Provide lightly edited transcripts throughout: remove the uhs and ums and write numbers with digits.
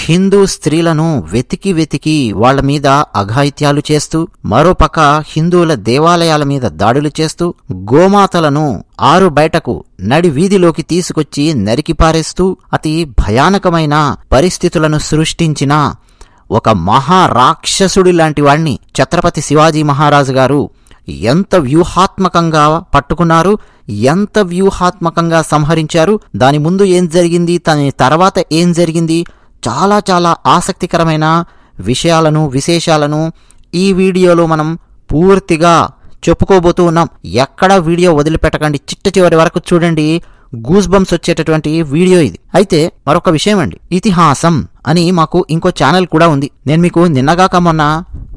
హిందూ స్త్రీలను వెతికి వెతికి వాళ్ల మీద అఘాయిత్యాలు చేస్తూ, మరోపక్క హిందువుల దేవాలయాల మీద దాడులు చేస్తూ, గోమాతలను ఆరు బయటకు నడి వీధిలోకి తీసుకొచ్చి నరికిపారేస్తూ అతి భయానకమైన పరిస్థితులను సృష్టించిన ఒక మహారాక్షసుడి లాంటి వాణ్ణి ఛత్రపతి శివాజీ మహారాజు గారు ఎంత వ్యూహాత్మకంగా పట్టుకున్నారు, ఎంత వ్యూహాత్మకంగా సంహరించారు, దాని ముందు ఏం జరిగింది, దాని తర్వాత ఏం జరిగింది, చాలా చాలా ఆసక్తికరమైన విశేషాలను ఈ వీడియోలో మనం పూర్తిగా చెప్పుకోబోతూ ఉన్నాం. ఎక్కడ వీడియో వదిలిపెట్టకండి, చిట్ట చివరి వరకు చూడండి. గూస్ బంప్స్ వచ్చేటటువంటి వీడియో ఇది. అయితే మరొక విషయం అండి, ఇతిహాసం అని మాకు ఇంకో ఛానల్ కూడా ఉంది. నేను మీకు నిన్నగాక మొన్న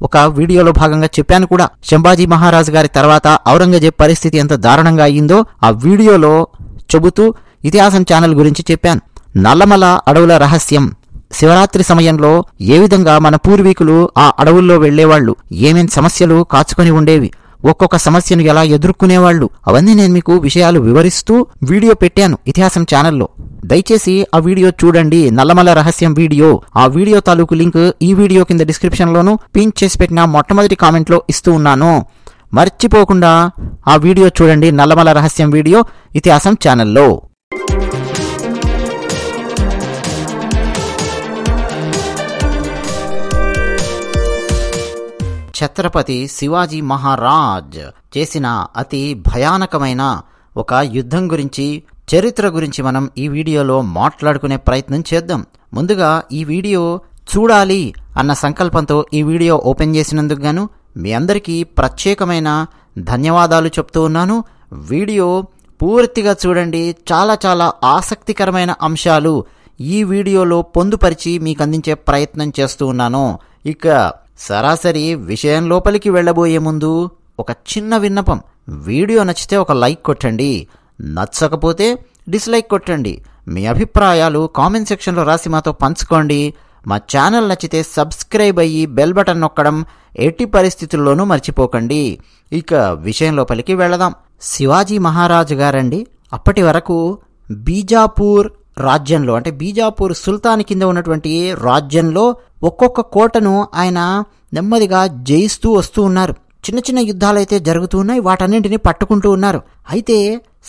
ఒక వీడియోలో భాగంగా చెప్పాను కూడా. సంభాజీ మహారాజు గారి తర్వాత ఔరంగజేబ్ పరిస్థితి ఎంత దారుణంగా అయ్యిందో ఆ వీడియోలో చెబుతూ ఇతిహాసం ఛానల్ గురించి చెప్పాను. నల్లమల అడవుల రహస్యం, శివరాత్రి సమయంలో ఏ విధంగా మన పూర్వీకులు ఆ అడవుల్లో వెళ్లేవాళ్లు, ఏమేం సమస్యలు కాచుకొని ఉండేవి, ఒక్కొక్క సమస్యను ఎలా ఎదుర్కొనేవాళ్లు, అవన్నీ నేను మీకు విషయాలు వివరిస్తూ వీడియో పెట్టాను ఇతిహాసం ఛానల్లో. దయచేసి ఆ వీడియో చూడండి, నల్లమల రహస్యం వీడియో. ఆ వీడియో తాలూకు లింక్ ఈ వీడియో కింద డిస్క్రిప్షన్ లోను, పిన్ చేసి పెట్టిన మొట్టమొదటి కామెంట్ లో ఇస్తూ ఉన్నాను. మర్చిపోకుండా ఆ వీడియో చూడండి, నల్లమల రహస్యం వీడియో ఇతిహాసం ఛానల్లో. ఛత్రపతి శివాజీ మహారాజ్ చేసిన అతి భయానకమైన ఒక యుద్ధం గురించి, చరిత్ర గురించి మనం ఈ వీడియోలో మాట్లాడుకునే ప్రయత్నం చేద్దాం. ముందుగా ఈ వీడియో చూడాలి అన్న సంకల్పంతో ఈ వీడియో ఓపెన్ చేసినందుకు గాను మీ అందరికీ ప్రత్యేకమైన ధన్యవాదాలు చెప్తూ ఉన్నాను. వీడియో పూర్తిగా చూడండి, చాలా చాలా ఆసక్తికరమైన అంశాలు ఈ వీడియోలో పొందుపరిచి మీకు అందించే ప్రయత్నం చేస్తూ ఉన్నాను. ఇక సరాసరి విషయం లోపలికి వెళ్లబోయే ముందు ఒక చిన్న విన్నపం. వీడియో నచ్చితే ఒక లైక్ కొట్టండి, నచ్చకపోతే డిస్లైక్ కొట్టండి. మీ అభిప్రాయాలు కామెంట్ సెక్షన్లో రాసి మాతో పంచుకోండి. మా ఛానల్ నచ్చితే సబ్స్క్రైబ్ అయ్యి బెల్ బటన్ నొక్కడం ఎట్టి పరిస్థితుల్లోనూ మర్చిపోకండి. ఇక విషయం లోపలికి వెళదాం. శివాజీ మహారాజు గారండి అప్పటి వరకు బీజాపూర్ రాజ్యంలో, అంటే బీజాపూర్ సుల్తాన్ కింద ఉన్నటువంటి రాజ్యంలో ఒక్కొక్క కోటను ఆయన నెమ్మదిగా జయిస్తూ వస్తూ ఉన్నారు. చిన్న చిన్న యుద్ధాలైతే జరుగుతూ ఉన్నాయి, వాటన్నింటినీ పట్టుకుంటూ ఉన్నారు. అయితే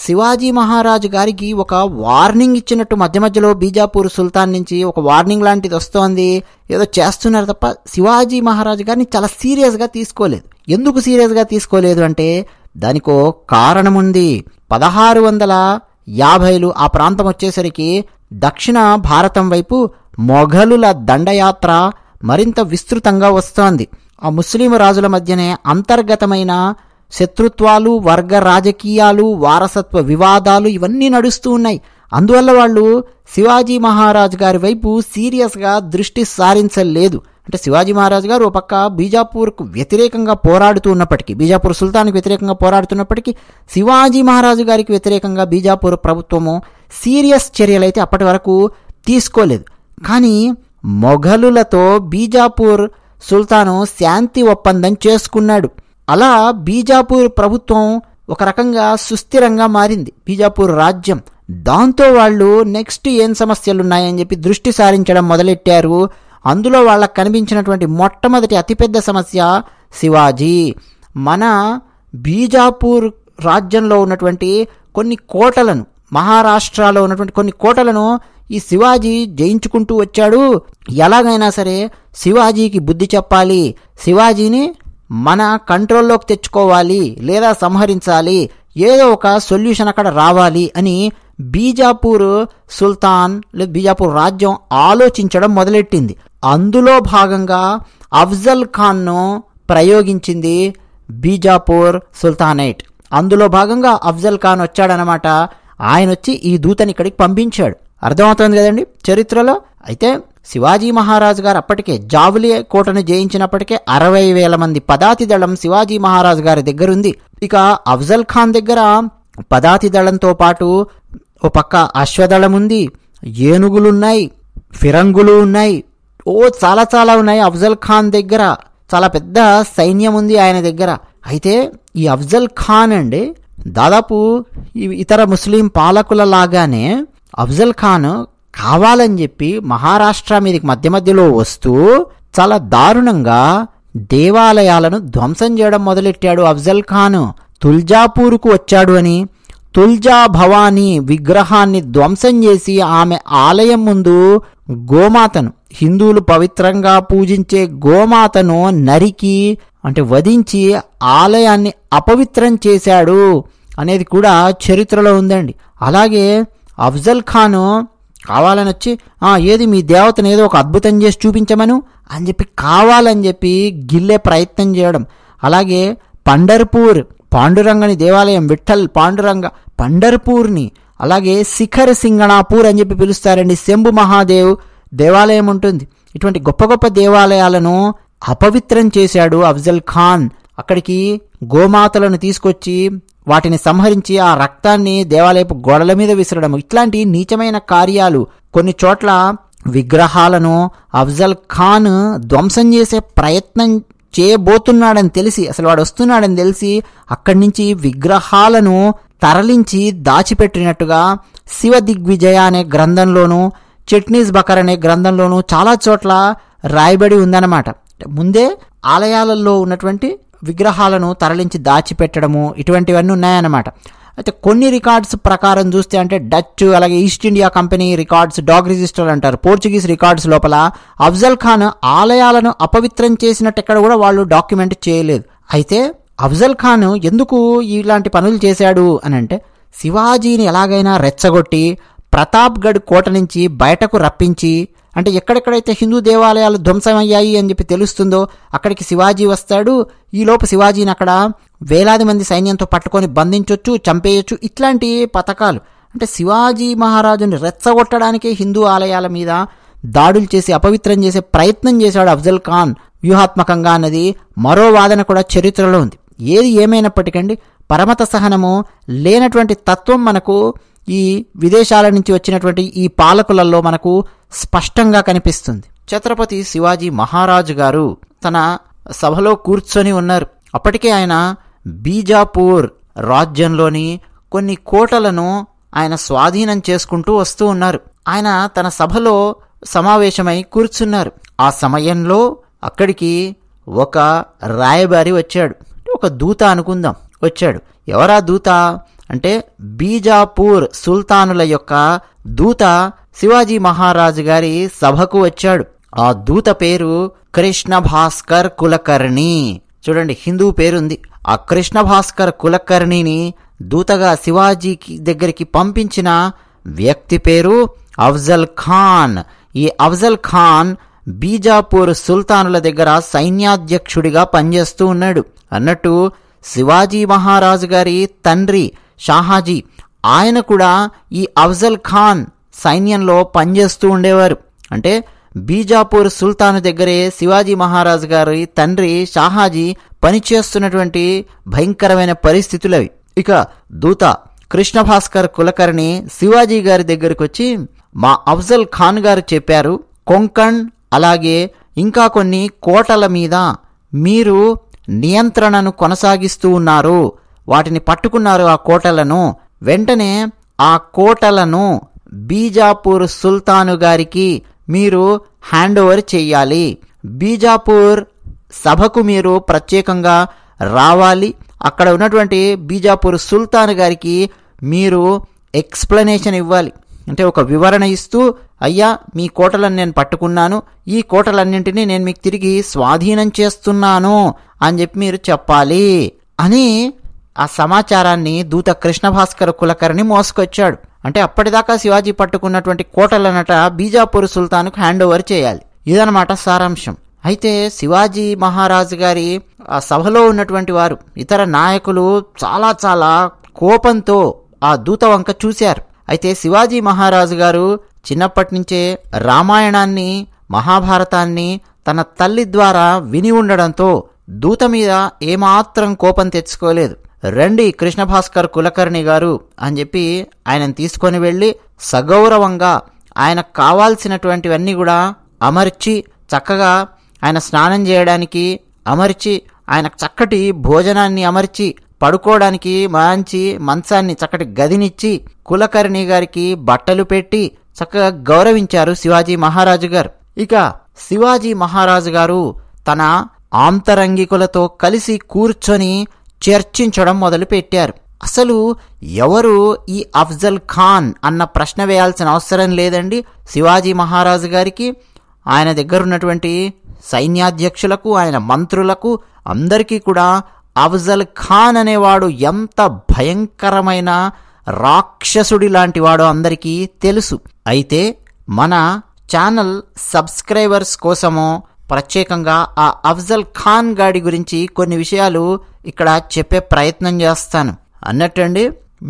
శివాజీ మహారాజు గారికి ఒక వార్నింగ్ ఇచ్చినట్టు మధ్య మధ్యలో బీజాపూర్ సుల్తాన్ నుంచి ఒక వార్నింగ్ లాంటిది వస్తోంది, ఏదో చేస్తున్నారు తప్ప శివాజీ మహారాజు గారిని చాలా సీరియస్గా తీసుకోలేదు. ఎందుకు సీరియస్గా తీసుకోలేదు అంటే దానికో కారణం ఉంది. 1650లు ఆ ప్రాంతం వచ్చేసరికి దక్షిణ భారతం వైపు మొఘలుల దండయాత్ర మరింత విస్తృతంగా వస్తోంది. ఆ ముస్లిం రాజుల మధ్యనే అంతర్గతమైన శత్రుత్వాలు, వర్గ రాజకీయాలు, వారసత్వ వివాదాలు ఇవన్నీ నడుస్తూ ఉన్నాయి. అందువల్ల వాళ్ళు శివాజీ మహారాజు గారి వైపు సీరియస్గా దృష్టి సారించలేదు. అంటే శివాజీ మహారాజు గారు ఒక పక్క బీజాపూర్కు వ్యతిరేకంగా పోరాడుతూ ఉన్నప్పటికీ, బీజాపూర్ సుల్తాన్కి వ్యతిరేకంగా పోరాడుతున్నప్పటికీ శివాజీ మహారాజు గారికి వ్యతిరేకంగా బీజాపూర్ ప్రభుత్వము సీరియస్ చర్యలైతే అప్పటి వరకు తీసుకోలేదు. కానీ మొఘలులతో బీజాపూర్ సుల్తాను శాంతి ఒప్పందం చేసుకున్నాడు. అలా బీజాపూర్ ప్రభుత్వం ఒక రకంగా సుస్థిరంగా మారింది, బీజాపూర్ రాజ్యం. దాంతో వాళ్ళు నెక్స్ట్ ఏం సమస్యలున్నాయని చెప్పి దృష్టి సారించడం మొదలెట్టారు. అందులో వాళ్ళకు కనిపించినటువంటి మొట్టమొదటి అతిపెద్ద సమస్య శివాజీ. మన బీజాపూర్ రాజ్యంలో ఉన్నటువంటి కొన్ని కోటలను, మహారాష్ట్రలో ఉన్నటువంటి కొన్ని కోటలను ఈ శివాజీ జయించుకుంటూ వచ్చాడు. ఎలాగైనా సరే శివాజీకి బుద్ధి చెప్పాలి, శివాజీని మన కంట్రోల్లోకి తెచ్చుకోవాలి లేదా సంహరించాలి, ఏదో ఒక సొల్యూషన్ అక్కడ రావాలి అని బీజాపూర్ సుల్తాన్ లేదా బీజాపూర్ రాజ్యం ఆలోచించడం మొదలెట్టింది. అందులో భాగంగా అఫ్జల్ ఖాన్ను ప్రయోగించింది బీజాపూర్ సుల్తానేట్. అందులో భాగంగా అఫ్జల్ ఖాన్ వచ్చాడనమాట. ఆయన వచ్చి ఈ దూతని ఇక్కడికి పంపించాడు. అర్థమవుతుంది కదండి చరిత్రలో. అయితే శివాజీ మహారాజు గారు అప్పటికే జావులి కోటను జయించినప్పటికే 60,000 మంది పదాతి దళం శివాజీ మహారాజు గారి దగ్గర ఉంది. ఇక అఫ్జల్ ఖాన్ దగ్గర పదాతి దళంతో పాటు ఓ పక్క అశ్వదళం ఉంది, ఏనుగులున్నాయి, ఫిరంగులు ఉన్నాయి, చాలా చాలా ఉన్నాయి. అఫ్జల్ ఖాన్ దగ్గర చాలా పెద్ద సైన్యం ఉంది ఆయన దగ్గర. అయితే ఈ అఫ్జల్ ఖాన్ అండి దాదాపు ఇతర ముస్లిం పాలకుల లాగానే అఫ్జల్ ఖాన్ కావాలని చెప్పి మహారాష్ట్ర మీదకి మధ్య మధ్యలో వస్తూ చాలా దారుణంగా దేవాలయాలను ధ్వంసం చేయడం మొదలెట్టాడు అఫ్జల్ ఖాన్. తుల్జాపూర్కు వచ్చాడు అని తుల్జా భవానీ విగ్రహాన్ని ధ్వంసం చేసి ఆమె ఆలయం ముందు గోమాతను, హిందువులు పవిత్రంగా పూజించే గోమాతను నరికి అంటే వధించి ఆలయాన్ని అపవిత్రం చేశాడు అనేది కూడా చరిత్రలో ఉందండి. అలాగే అఫ్జల్ ఖాన్ కావాలని వచ్చి ఏది మీ దేవతను ఏదో ఒక అద్భుతం చేసి చూపించమను అని చెప్పి కావాలని చెప్పి గిల్లే ప్రయత్నం చేయడం. అలాగే పండర్పూర్ పాండురంగని దేవాలయం, విఠల్ పాండురంగ పండర్పూర్ని, అలాగే శిఖర్ సింగణాపూర్ అని చెప్పి పిలుస్తారండి, శంభు మహాదేవ్ దేవాలయం ఉంటుంది. ఇటువంటి గొప్ప గొప్ప దేవాలయాలను అపవిత్రం చేశాడు అఫ్జల్ ఖాన్. అక్కడికి గోమాతలను తీసుకొచ్చి వాటిని సంహరించి ఆ రక్తాన్ని దేవాలయపు గోడల మీద విసరడం, ఇట్లాంటి నీచమైన కార్యాలు. కొన్ని చోట్ల విగ్రహాలను అఫ్జల్ ఖాన్ ధ్వంసం చేసే ప్రయత్నం చేయబోతున్నాడని తెలిసి, అసలు వాడు వస్తున్నాడని తెలిసి అక్కడి నుంచి విగ్రహాలను తరలించి దాచిపెట్టినట్టుగా శివ దిగ్విజయ అనే గ్రంథంలోనూ చట్నీస్ బకర్ అనే గ్రంథంలోనూ చాలా చోట్ల రాయబడి ఉందన్నమాట. ముందే ఆలయాలలో ఉన్నటువంటి విగ్రహాలను తరలించి దాచిపెట్టడము ఇటువంటివన్నీ ఉన్నాయన్నమాట. అయితే కొన్ని రికార్డ్స్ ప్రకారం చూస్తే అంటే డచ్ అలాగే east India company records, dog register అంటారు, పోర్చుగీస్ రికార్డ్స్ లోపల అఫ్జల్ ఖాన్ ఆలయాలను అపవిత్రం చేసినట్టు ఎక్కడ కూడా వాళ్ళు డాక్యుమెంట్ చేయలేదు. అయితే అఫ్జల్ ఖాన్ ఎందుకు ఇలాంటి పనులు చేశాడు అని అంటే శివాజీని ఎలాగైనా రెచ్చగొట్టి ప్రతాప్గఢ్ కోట నుంచి బయటకు రప్పించి, అంటే ఎక్కడెక్కడైతే హిందూ దేవాలయాలు ధ్వంసమయ్యాయి అని చెప్పి తెలుస్తుందో అక్కడికి శివాజీ వస్తాడు. ఈలోపు శివాజీని అక్కడ వేలాది మంది సైన్యంతో పట్టుకొని బంధించవచ్చు, చంపేయచ్చు. ఇట్లాంటి పథకాలు అంటే శివాజీ మహారాజుని రెచ్చగొట్టడానికే హిందూ ఆలయాల మీద దాడులు చేసి అపవిత్రం చేసే ప్రయత్నం చేశాడు అఫ్జల్ ఖాన్ వ్యూహాత్మకంగా అన్నది మరో వాదన కూడా చరిత్రలో ఉంది. ఏది ఏమైనప్పటికండి పరమత సహనము లేనటువంటి తత్వం మనకు ఈ విదేశాల నుంచి వచ్చినటువంటి ఈ పాలకులలో మనకు స్పష్టంగా కనిపిస్తుంది. ఛత్రపతి శివాజీ మహారాజు గారు తన సభలో కూర్చొని ఉన్నారు. అప్పటికే ఆయన బీజాపూర్ రాజ్యంలోని కొన్ని కోటలను ఆయన స్వాధీనం చేసుకుంటూ వస్తూ ఉన్నారు. ఆయన తన సభలో సమావేశమై కూర్చున్నారు. ఆ సమయంలో అక్కడికి ఒక రాయబారి వచ్చాడు, ఒక దూత అనుకుందాం వచ్చాడు. ఎవరా దూత అంటే బీజాపూర్ సుల్తానుల యొక్క దూత శివాజీ మహారాజు గారి సభకు వచ్చాడు. ఆ దూత పేరు కృష్ణ భాస్కర్ కులకర్ణి. చూడండి, హిందూ పేరుంది. ఆ కృష్ణ భాస్కర్ కులకర్ణిని దూతగా శివాజీకి దగ్గరికి పంపించిన వ్యక్తి పేరు అఫ్జల్ ఖాన్. ఈ అఫ్జల్ ఖాన్ బీజాపూర్ సుల్తానుల దగ్గర సైన్యాధ్యక్షుడిగా పనిచేస్తూ ఉన్నాడు. అన్నట్టు శివాజీ మహారాజు గారి తండ్రి షాహాజీ ఆయన కూడా ఈ అఫ్జల్ ఖాన్ సైన్యంలో పనిచేస్తూ ఉండేవారు. అంటే బీజాపూర్ సుల్తాను దగ్గరే శివాజీ మహారాజు గారి తండ్రి షాహాజీ పనిచేస్తున్నటువంటి భయంకరమైన పరిస్థితులు అవి. ఇక దూత కృష్ణ భాస్కర్ కులకర్ణి శివాజీ గారి దగ్గరికి వచ్చి, మా అఫ్జల్ ఖాన్ గారు చెప్పారు కొంకణ్ అలాగే ఇంకా కొన్ని కోటల మీద మీరు నియంత్రణను కొనసాగిస్తూ ఉన్నారు, వాటిని పట్టుకున్నారు ఆ కోటలను. వెంటనే ఆ కోటలను బీజాపూర్ సుల్తాను గారికి మీరు హ్యాండ్ ఓవర్ చెయ్యాలి. బీజాపూర్ సభకు మీరు ప్రత్యేకంగా రావాలి. అక్కడ ఉన్నటువంటి బీజాపూర్ సుల్తాన్ గారికి మీరు ఎక్స్ప్లెనేషన్ ఇవ్వాలి. అంటే ఒక వివరణ ఇస్తూ, అయ్యా మీ కోటలను నేను పట్టుకున్నాను, ఈ కోటలన్నింటినీ నేను మీకు తిరిగి స్వాధీనం చేస్తున్నాను అని చెప్పి మీరు చెప్పాలి అని ఆ సమాచారాన్ని దూత కృష్ణ భాస్కర్ కులకర్ణి మోసుకొచ్చాడు. అంటే అప్పటిదాకా శివాజీ పట్టుకున్నటువంటి కోటలనట బీజాపూర్ సుల్తాన్కు హ్యాండ్ ఓవర్ చేయాలి. ఇదనమాట సారాంశం. అయితే శివాజీ మహారాజు గారి ఆ సభలో ఉన్నటువంటి వారు ఇతర నాయకులు చాలా చాలా కోపంతో ఆ దూత వంక చూశారు. అయితే శివాజీ మహారాజు గారు చిన్నప్పటి నుంచే రామాయణాన్ని మహాభారతాన్ని తన తల్లి ద్వారా విని ఉండడంతో దూత మీద ఏమాత్రం కోపం తెచ్చుకోలేదు. రండి కృష్ణ భాస్కర్ కులకర్ణి గారు అని చెప్పి ఆయనను తీసుకొని వెళ్ళి సగౌరవంగా ఆయనకు కావాల్సినటువంటివన్నీ కూడా అమర్చి, చక్కగా ఆయన స్నానం చేయడానికి అమర్చి, ఆయనకు చక్కటి భోజనాన్ని అమర్చి, పడుకోవడానికి మంచి మంచాన్ని చక్కటి గదినిచ్చి, కులకర్ణి గారికి బట్టలు పెట్టి చక్కగా గౌరవించారు శివాజీ మహారాజు గారు. ఇక శివాజీ మహారాజు గారు తన ఆంతరంగికులతో కలిసి కూర్చొని చర్చించడం మొదలుపెట్టారు. అసలు ఎవరు ఈ అఫ్జల్ ఖాన్ అన్న ప్రశ్న వేయాల్సిన అవసరం లేదండి. శివాజీ మహారాజు గారికి, ఆయన దగ్గర ఉన్నటువంటి సైన్యాధ్యక్షులకు, ఆయన మంత్రులకు అందరికీ కూడా అఫ్జల్ ఖాన్ అనేవాడు ఎంత భయంకరమైన రాక్షసుడి లాంటి వాడో అందరికీ తెలుసు. అయితే మన ఛానల్ సబ్స్క్రైబర్స్ కోసమో ప్రత్యేకంగా ఆ అఫ్జల్ ఖాన్ గాడి గురించి కొన్ని విషయాలు ఇక్కడ చెప్పే ప్రయత్నం చేస్తాను. అన్నట్టండి,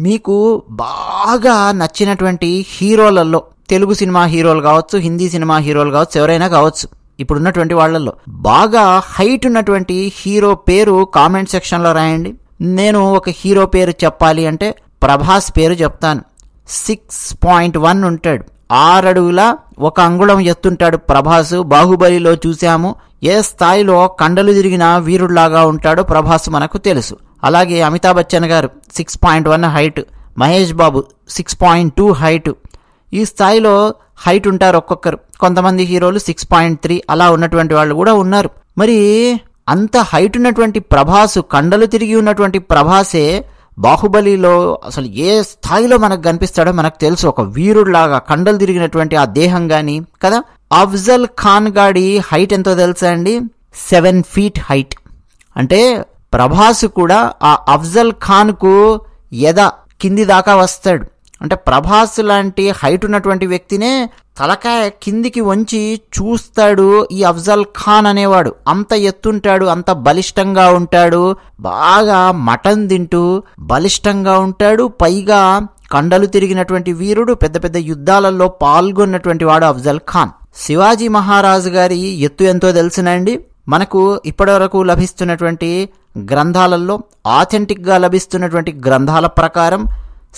మీకు బాగా నచ్చినటువంటి హీరోలలో, తెలుగు సినిమా హీరోలు కావచ్చు, హిందీ సినిమా హీరోలు కావచ్చు, ఎవరైనా కావచ్చు, ఇప్పుడున్నటువంటి వాళ్ళల్లో బాగా హైట్ ఉన్నటువంటి హీరో పేరు కామెంట్ సెక్షన్లో రాయండి. నేను ఒక హీరో పేరు చెప్పాలి అంటే ప్రభాస్ పేరు చెప్తాను. 6.1 ఉంటాడు, 6 అడుగుల 1 అంగుళం ఎత్తుంటాడు ప్రభాస్. బాహుబలిలో చూశాము. ఏ స్థాయిలో కండలు తిరిగిన వీరుడిలాగా ఉంటాడో ప్రభాస్ మనకు తెలుసు. అలాగే అమితాబ్ బచ్చన్ గారు 6.1 హైట్, మహేష్ బాబు 6.2 హైట్. ఈ స్థాయిలో హైట్ ఉంటారు ఒక్కొక్కరు. కొంతమంది హీరోలు 6.3 అలా ఉన్నటువంటి వాళ్ళు కూడా ఉన్నారు. మరి అంత హైట్ ఉన్నటువంటి ప్రభాసు, కండలు తిరిగి ఉన్నటువంటి ప్రభాసే బాహుబలిలో అసలు ఏ స్థాయిలో మనకు కనిపిస్తాడో మనకు తెలుసు. ఒక వీరుడిలాగా కండలు తిరిగినటువంటి ఆ దేహం గాని కదా. అఫ్జల్ ఖాన్ గాడి హైట్ ఎంతో తెలుసా అండి? 7 feet హైట్. అంటే ప్రభాస్ కూడా ఆ అఫ్జల్ ఖాన్కు కింది దాకా వస్తాడు. అంటే ప్రభాస్ లాంటి హైట్ ఉన్నటువంటి వ్యక్తినే తలకాయ కిందికి వంచి చూస్తాడు ఈ అఫ్జల్ ఖాన్ అనేవాడు. అంత ఎత్తుంటాడు, అంత బలిష్టంగా ఉంటాడు, బాగా మటన్ తింటూ బలిష్టంగా ఉంటాడు. పైగా కండలు తిరిగినటువంటి వీరుడు, పెద్ద పెద్ద యుద్ధాలలో పాల్గొన్నటువంటి వాడు అఫ్జల్ ఖాన్. శివాజీ మహారాజు గారి ఎత్తు ఎంతో తెలుసునండి. మనకు ఇప్పటివరకు లభిస్తున్నటువంటి గ్రంథాలలో, ఆథెంటిక్గా లభిస్తున్నటువంటి గ్రంథాల ప్రకారం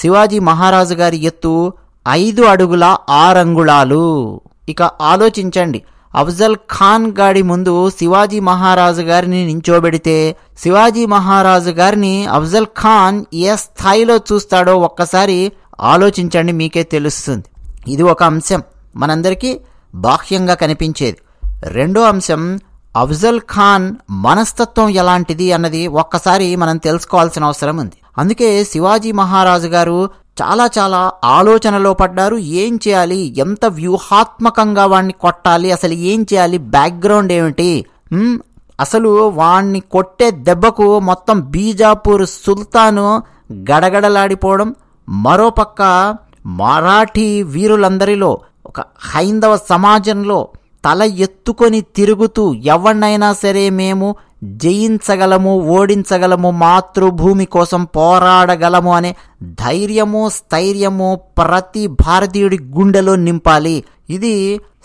శివాజీ మహారాజు గారి ఎత్తు 5 అడుగుల 6 అంగుళాలు. ఇక ఆలోచించండి, అఫ్జల్ ఖాన్ గాడి ముందు శివాజీ మహారాజు గారిని నించోబెడితే శివాజీ మహారాజు గారిని అఫ్జల్ ఖాన్ ఏ స్థాయిలో చూస్తాడో ఒక్కసారి ఆలోచించండి, మీకే తెలుస్తుంది. ఇది ఒక అంశం మనందరికీ బాహ్యంగా కనిపించేది. రెండో అంశం, అఫ్జల్ ఖాన్ మనస్తత్వం ఎలాంటిది అన్నది ఒక్కసారి మనం తెలుసుకోవాల్సిన అవసరం ఉంది. అందుకే శివాజీ మహారాజు గారు చాలా చాలా ఆలోచనలో పడ్డారు. ఏం చేయాలి, ఎంత వ్యూహాత్మకంగా వాణ్ణి కొట్టాలి, అసలు ఏం చేయాలి, బ్యాక్గ్రౌండ్ ఏమిటి, అసలు వాణ్ణి కొట్టే దెబ్బకు మొత్తం బీజాపూర్ సుల్తాను గడగడలాడిపోవడం, మరోపక్క మరాఠీ వీరులందరిలో, ఒక హైందవ సమాజంలో తల ఎత్తుకొని తిరుగుతూ ఎవరినైనా సరే మేము జయించగలము, ఓడించగలము, మాతృభూమి కోసం పోరాడగలము అనే ధైర్యము, స్థైర్యము ప్రతి భారతీయుడి గుండెలో నింపాలి. ఇది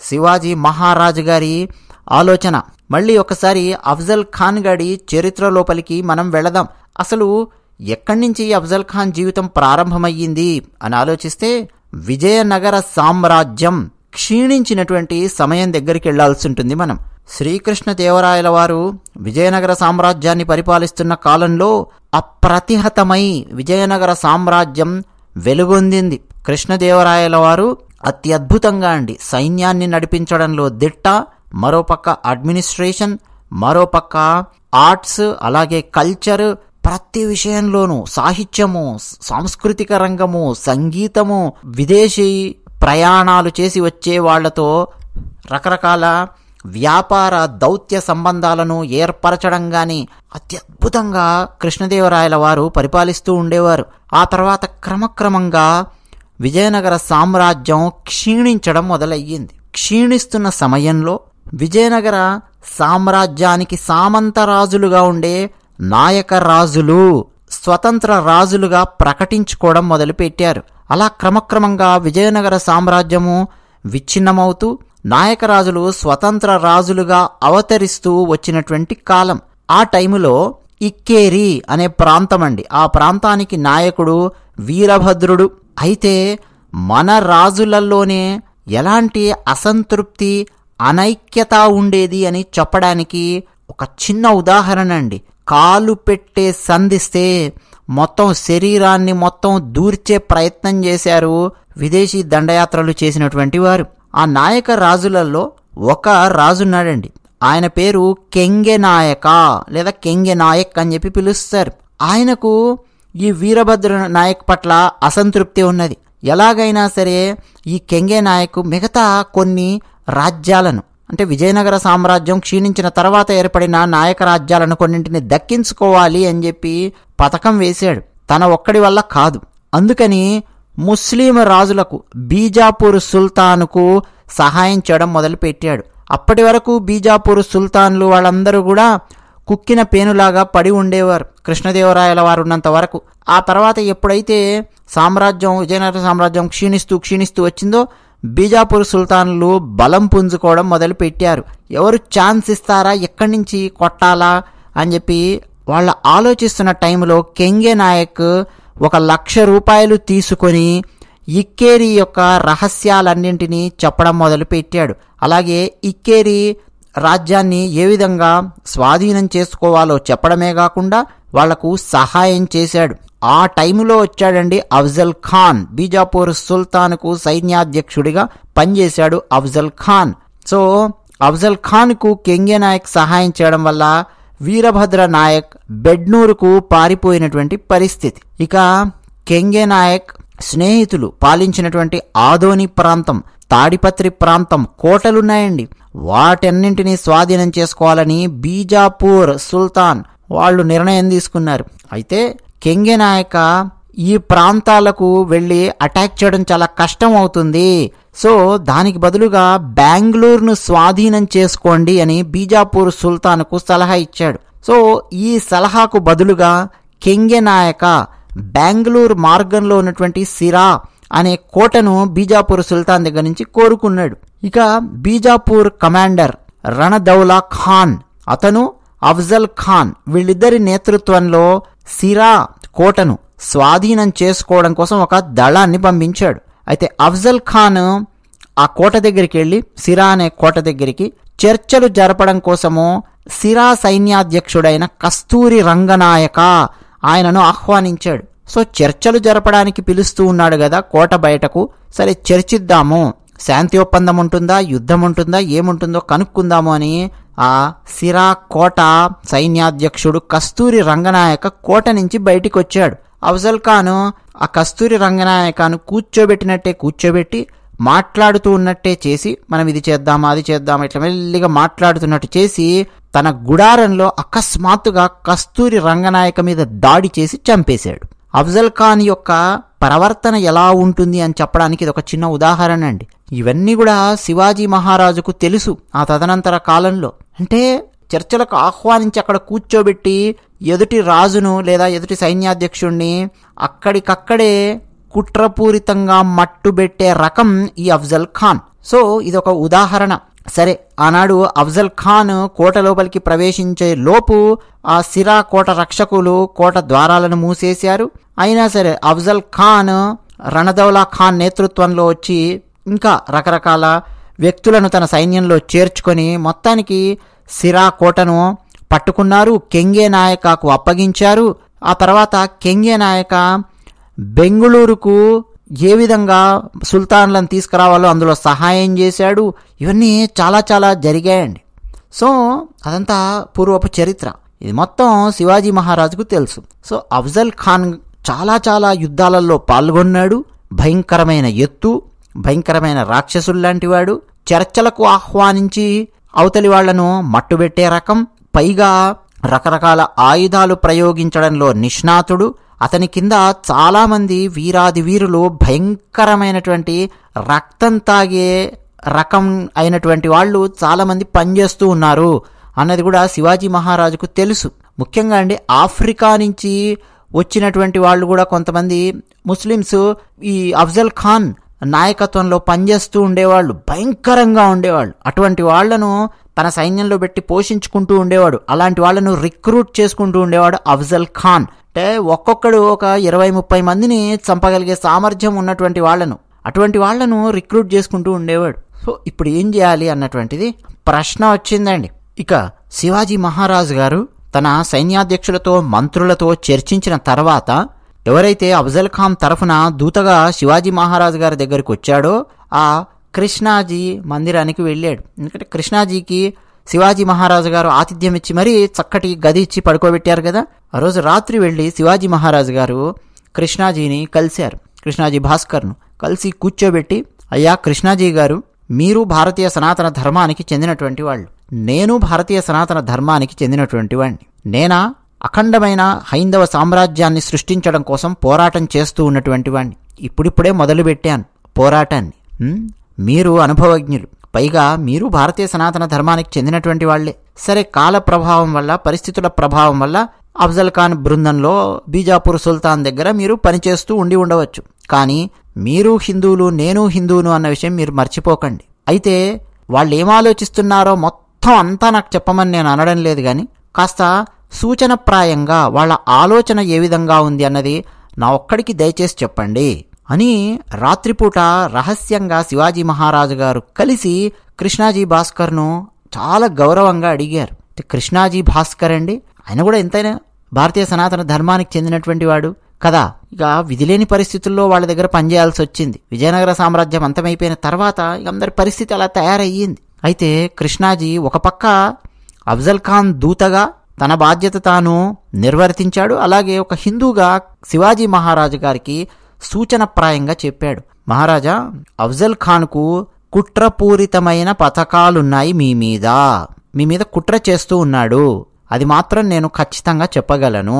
శివాజీ మహారాజు గారి ఆలోచన. మళ్ళీ ఒకసారి అఫ్జల్ ఖాన్ గారి చరిత్ర లోపలికి మనం వెళదాం. అసలు ఎక్కడి నుంచి అఫ్జల్ ఖాన్ జీవితం ప్రారంభమయ్యింది అని ఆలోచిస్తే విజయనగర సామ్రాజ్యం క్షీణించినటువంటి సమయం దగ్గరికి వెళ్లాల్సి ఉంటుంది మనం. శ్రీకృష్ణదేవరాయల వారు విజయనగర సామ్రాజ్యాన్ని పరిపాలిస్తున్న కాలంలో అప్రతిహతమై విజయనగర సామ్రాజ్యం వెలుగొందింది. కృష్ణదేవరాయల వారు అత్యద్భుతంగా సైన్యాన్ని నడిపించడంలో దిట్ట, మరోపక్క అడ్మినిస్ట్రేషన్, మరోపక్క ఆర్ట్స్, అలాగే కల్చర్, ప్రతి విషయంలోనూ సాహిత్యము, సాంస్కృతిక రంగము, సంగీతము, విదేశీ ప్రయాణాలు చేసి వచ్చే వాళ్లతో రకరకాల వ్యాపార దౌత్య సంబంధాలను ఏర్పరచడం గాని అత్యద్భుతంగా కృష్ణదేవరాయల వారు పరిపాలిస్తూ ఉండేవారు. ఆ తర్వాత క్రమక్రమంగా విజయనగర సామ్రాజ్యం క్షీణించడం మొదలయ్యింది. క్షీణిస్తున్న సమయంలో విజయనగర సామ్రాజ్యానికి సామంతరాజులుగా ఉండే నాయక రాజులు స్వతంత్ర రాజులుగా ప్రకటించుకోవడం మొదలుపెట్టారు. అలా క్రమక్రమంగా విజయనగర సామ్రాజ్యము విచ్ఛిన్నమవుతూ నాయకరాజులు స్వతంత్ర రాజులుగా అవతరిస్తూ వచ్చినటువంటి కాలం. ఆ టైములో ఇక్కేరి అనే ప్రాంతం ఆ ప్రాంతానికి నాయకుడు వీరభద్రుడు. అయితే మన రాజులలోనే ఎలాంటి అసంతృప్తి, అనైక్యత ఉండేది అని చెప్పడానికి ఒక చిన్న ఉదాహరణ కాలు పెట్టే సంధిస్తే మొత్తం శరీరాన్ని మొత్తం దూర్చే ప్రయత్నం చేశారు విదేశీ దండయాత్రలు చేసినటువంటి వారు. ఆ నాయక రాజులలో ఒక రాజున్నాడండి. ఆయన పేరు కెంగె నాయక లేదా కెంగె నాయక్ అని చెప్పి పిలుస్తారు. ఆయనకు ఈ వీరభద్ర నాయక్ పట్ల అసంతృప్తి ఉన్నది. ఎలాగైనా సరే ఈ కెంగే నాయక్ మిగతా కొన్ని రాజ్యాలను, అంటే విజయనగర సామ్రాజ్యం క్షీణించిన తర్వాత ఏర్పడిన నాయక రాజ్యాలను కొన్నింటిని దక్కించుకోవాలి అని చెప్పి పథకం వేశాడు. తన ఒక్కడి వల్ల కాదు. అందుకని ముస్లిం రాజులకు బీజాపూర్ సుల్తానుకు సహాయం చేయడం మొదలుపెట్టాడు. అప్పటి వరకు బీజాపూర్ సుల్తాన్లు వాళ్ళందరూ కూడా కుక్కిన పేనులాగా పడి ఉండేవారు కృష్ణదేవరాయల వారు ఉన్నంత వరకు. ఆ తర్వాత ఎప్పుడైతే విజయనగర సామ్రాజ్యం క్షీణిస్తూ వచ్చిందో బీజాపూర్ సుల్తాన్లు బలం పుంజుకోవడం మొదలుపెట్టారు. ఎవరు ఛాన్స్ ఇస్తారా, ఎక్కడి నుంచి కొట్టాలా అని చెప్పి వాళ్ళ ఆలోచిస్తున్న టైంలో కెంగే నాయక్ 1,00,000 రూపాయలు తీసుకొని ఇక్కేరి యొక్క రహస్యాలన్నింటినీ చెప్పడం మొదలుపెట్టాడు. అలాగే ఇక్కేరి రాజ్యాన్ని ఏ విధంగా స్వాధీనం చేసుకోవాలో చెప్పడమే కాకుండా వాళ్లకు సహాయం చేశాడు. ఆ టైంలో వచ్చాడండి అఫ్జల్ ఖాన్. బీజాపూర్ సుల్తాన్కు సైన్యాధ్యక్షుడిగా పనిచేశాడు అఫ్జల్ ఖాన్. సో అఫ్జల్ ఖాన్కు కెంగే నాయక్ సహాయం చేయడం వల్ల వీరభద్ర నాయక్ బెడ్నూరుకు పారిపోయినటువంటి పరిస్థితి. ఇక కెంగే నాయక్ స్నేహితులు పాలించినటువంటి ఆదోని ప్రాంతం, తాడిపత్రి ప్రాంతం కోటలున్నాయండి. వాటన్నింటినీ స్వాధీనం చేసుకోవాలని బీజాపూర్ సుల్తాన్ వాళ్ళు నిర్ణయం తీసుకున్నారు. అయితే కెంగే నాయక ఈ ప్రాంతాలకు వెళ్ళి అటాక్ చేయడం చాలా కష్టం అవుతుంది, సో దానికి బదులుగా బెంగళూరును స్వాధీనం చేసుకోండి అని బీజాపూర్ సుల్తాన్కు సలహా ఇచ్చాడు. సో ఈ సలహాకు బదులుగా కెంగే నాయక బెంగళూరు మార్గంలో ఉన్నటువంటి సిరా అనే కోటను బీజాపూర్ సుల్తాన్ దగ్గర నుంచి కోరుకున్నాడు. ఇక బీజాపూర్ కమాండర్ రణదౌలా ఖాన్, అతను అఫ్జల్ ఖాన్, వీళ్ళిద్దరి నేతృత్వంలో సిరా కోటను స్వాధీనం చేసుకోవడం కోసం ఒక దళాన్ని పంపించాడు. అయితే అఫ్జల్ ఖాన్ ఆ కోట దగ్గరికి వెళ్ళి, సిరా అనే కోట దగ్గరికి చర్చలు జరపడం కోసము సిరా సైన్యాధ్యక్షుడైన కస్తూరి రంగనాయక ఆయనను ఆహ్వానించాడు. సో చర్చలు జరపడానికి పిలుస్తూ ఉన్నాడు కదా కోట బయటకు, సరే చర్చిద్దాము, శాంతి ఒప్పందం ఉంటుందా, యుద్ధం ఉంటుందా, ఏముంటుందో కనుక్కుందాము అని ఆ సిరా కోట సైన్యాధ్యక్షుడు కస్తూరి రంగనాయక కోట నుంచి బయటికి వచ్చాడు. అఫ్జల్ ఖాన్ ఆ కస్తూరి రంగనాయకను కూర్చోబెట్టినట్టే కూర్చోబెట్టి మాట్లాడుతూ ఉన్నట్టే చేసి, మనం ఇది చేద్దామా అది చేద్దామా ఇట్లా మెల్లిగా మాట్లాడుతున్నట్టు చేసి తన గుడారంలో అకస్మాత్తుగా కస్తూరి రంగనాయక మీద దాడి చేసి చంపేశాడు. అఫ్జల్ ఖాన్ యొక్క ప్రవర్తన ఎలా ఉంటుంది అని చెప్పడానికి ఇది ఒక చిన్న ఉదాహరణ అండి. ఇవన్నీ కూడా శివాజీ మహారాజుకు తెలుసు. ఆ తదనంతర కాలంలో అంటే చర్చలకు ఆహ్వానించి అక్కడ కూర్చోబెట్టి ఎదుటి రాజును లేదా ఎదుటి సైన్యాధ్యక్షుడిని అక్కడికక్కడే కుట్రపూరితంగా మట్టుబెట్టే రకం ఈ అఫ్జల్ ఖాన్. సో ఇది ఒక ఉదాహరణ. సరే, ఆనాడు అఫ్జల్ ఖాన్ కోట లోపలికి ప్రవేశించే లోపు ఆ సిరా కోట రక్షకులు కోట ద్వారాలను మూసేశారు. అయినా సరే అఫ్జల్ ఖాన్ రణదౌలా ఖాన్ నేతృత్వంలో వచ్చి ఇంకా రకరకాల వ్యక్తులను తన సైన్యంలో చేర్చుకొని మొత్తానికి సిరా కోటను పట్టుకున్నారు. కెంగే నాయకకు అప్పగించారు. ఆ తర్వాత కెంగే నాయక బెంగుళూరుకు ఏ విధంగా సుల్తాన్లను తీసుకురావాలో అందులో సహాయం చేశాడు. ఇవన్నీ చాలా చాలా జరిగాయండి. సో అదంతా పూర్వపు చరిత్ర. ఇది మొత్తం శివాజీ మహారాజుకు తెలుసు. సో అఫ్జల్ ఖాన్ చాలా చాలా యుద్ధాలలో పాల్గొన్నాడు. భయంకరమైన ఎత్తు, భయంకరమైన రాక్షసుల్లాంటి వాడు. చర్చలకు ఆహ్వానించి అవతలి వాళ్లను మట్టుబెట్టే రకం, పైగా రకరకాల ఆయుధాలు ప్రయోగించడంలో నిష్ణాతుడు. అతని కింద చాలామంది వీరాది వీరులు భయంకరమైనటువంటి రక్తం తాగే రకం అయినటువంటి వాళ్ళు చాలామంది పనిచేస్తూ ఉన్నారు అన్నది కూడా శివాజీ మహారాజుకు తెలుసు. ముఖ్యంగా అండి ఆఫ్రికా నుంచి వచ్చినటువంటి వాళ్ళు కూడా కొంతమంది ముస్లిమ్స్ ఈ అఫ్జల్ ఖాన్ నాయకత్వంలో పనిచేస్తూ ఉండేవాళ్ళు, భయంకరంగా ఉండేవాళ్ళు. అటువంటి వాళ్లను తన సైన్యంలో పెట్టి పోషించుకుంటూ ఉండేవాడు. అలాంటి వాళ్లను రిక్రూట్ చేసుకుంటూ ఉండేవాడు అఫ్జల్ ఖాన్. అంటే ఒక్కొక్కడు ఒక 20-30 మందిని చంపగలిగే సామర్థ్యం ఉన్నటువంటి వాళ్లను, అటువంటి వాళ్లను రిక్రూట్ చేసుకుంటూ ఉండేవాడు. సో ఇప్పుడు ఏం చేయాలి అన్నటువంటిది ప్రశ్న వచ్చిందండి. ఇక శివాజీ మహారాజు గారు తన సైన్యాధ్యక్షులతో మంత్రులతో చర్చించిన తర్వాత ఎవరైతే అఫ్జల్ ఖాన్ తరఫున దూతగా శివాజీ మహారాజు గారి దగ్గరికి వచ్చాడో ఆ కృష్ణాజీ మందిరానికి వెళ్ళాడు. ఎందుకంటే కృష్ణాజీకి శివాజీ మహారాజు గారు ఆతిథ్యం ఇచ్చి మరీ చక్కటి గది ఇచ్చి పడుకోబెట్టారు కదా. ఆ రోజు రాత్రి వెళ్ళి శివాజీ మహారాజు గారు కృష్ణాజీని కలిశారు. కృష్ణాజీ భాస్కర్ను కలిసి కూర్చోబెట్టి, అయ్యా కృష్ణాజీ గారు, మీరు భారతీయ సనాతన ధర్మానికి చెందినటువంటి వాళ్ళు, నేను భారతీయ సనాతన ధర్మానికి చెందినటువంటి వాడిని. నేనా అఖండమైన హైందవ సామ్రాజ్యాన్ని సృష్టించడం కోసం పోరాటం చేస్తూ ఉన్నటువంటి వాడిని. ఇప్పుడిప్పుడే మొదలుపెట్టాను పోరాటాన్ని. మీరు అనుభవజ్ఞులు, పైగా మీరు భారతీయ సనాతన ధర్మానికి చెందినటువంటి వాళ్లే. సరే, కాల ప్రభావం వల్ల, పరిస్థితుల ప్రభావం వల్ల అఫ్జల్ ఖాన్ బృందంలో బీజాపూర్ సుల్తాన్ దగ్గర మీరు పనిచేస్తూ ఉండి ఉండవచ్చు. కానీ మీరు హిందువులు, నేను హిందువును అన్న విషయం మీరు మర్చిపోకండి. అయితే వాళ్ళు ఏం ఆలోచిస్తున్నారో మొత్తం అంతా నాకు చెప్పమని నేను అనడం లేదు, కానీ కాస్త సూచనప్రాయంగా వాళ్ళ ఆలోచన ఏ విధంగా ఉంది అన్నది నా ఒక్కడికి దయచేసి చెప్పండి అని రాత్రిపూట రహస్యంగా శివాజీ మహారాజు గారు కలిసి కృష్ణాజీ భాస్కర్ను చాలా గౌరవంగా అడిగారు. కృష్ణాజీ భాస్కర్ అండి, ఆయన కూడా ఎంతైనా భారతీయ సనాతన ధర్మానికి చెందినటువంటి వాడు కదా. ఇక విధిలేని పరిస్థితుల్లో వాళ్ళ దగ్గర పనిచేయాల్సి వచ్చింది. విజయనగర సామ్రాజ్యం అంతమైపోయిన తర్వాత ఇక అందరి పరిస్థితి అలా తయారయ్యింది. అయితే కృష్ణాజీ ఒక పక్క అఫ్జల్ ఖాన్ దూతగా తన బాధ్యత తాను నిర్వర్తించాడు. అలాగే ఒక హిందూగా శివాజీ మహారాజు గారికి సూచనప్రాయంగా చెప్పాడు, మహారాజా, అఫ్జల్ ఖాన్కు కుట్రపూరితమైన పథకాలున్నాయి మీ మీద కుట్ర చేస్తూ ఉన్నాడు. అది మాత్రం నేను ఖచ్చితంగా చెప్పగలను.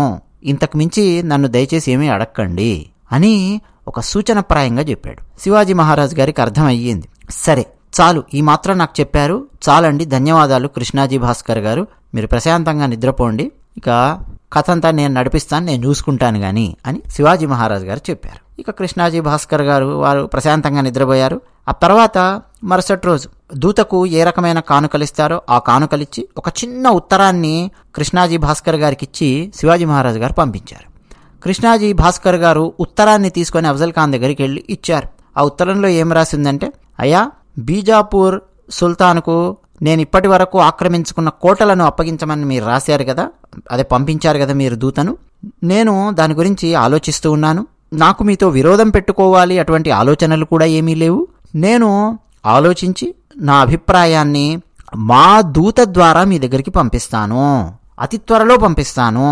ఇంతకు మించి నన్ను దయచేసి ఏమీ అడక్కండి అని ఒక సూచనప్రాయంగా చెప్పాడు. శివాజీ మహారాజు గారికి అర్థమయ్యింది. సరే, చాలు, ఈ మాత్రం నాకు చెప్పారు, చాలండి, ధన్యవాదాలు కృష్ణాజీ భాస్కర్ గారు, మీరు ప్రశాంతంగా నిద్రపోండి, ఇక కథ అంతా నేను నడిపిస్తాను, నేను చూసుకుంటాను గాని అని శివాజీ మహారాజు గారు చెప్పారు. ఇక కృష్ణాజీ భాస్కర్ గారు వారు ప్రశాంతంగా నిద్రపోయారు. ఆ తర్వాత మరుసటి రోజు దూతకు ఏ రకమైన కానుకలిస్తారో ఆ కానుకలిచ్చి ఒక చిన్న ఉత్తరాన్ని కృష్ణాజీ భాస్కర్ గారికి ఇచ్చి శివాజీ మహారాజు గారు పంపించారు. కృష్ణాజీ భాస్కర్ గారు ఉత్తరాన్ని తీసుకొని అఫ్జల్ ఖాన్ దగ్గరికి వెళ్ళి ఇచ్చారు. ఆ ఉత్తరంలో ఏం రాసిందంటే, అయ్యా, బీజాపూర్ సుల్తాన్కు నేను ఇప్పటి వరకు ఆక్రమించుకున్న కోటలను అప్పగించమని మీరు రాశారు కదా, అదే పంపించారు కదా మీరు దూతను, నేను దాని గురించి ఆలోచిస్తూ ఉన్నాను. నాకు మీతో విరోధం పెట్టుకోవాలి అటువంటి ఆలోచనలు కూడా ఏమీ లేవు. నేను ఆలోచించి నా అభిప్రాయాన్ని మా దూత ద్వారా మీ దగ్గరికి పంపిస్తాను, అతి త్వరలో పంపిస్తాను,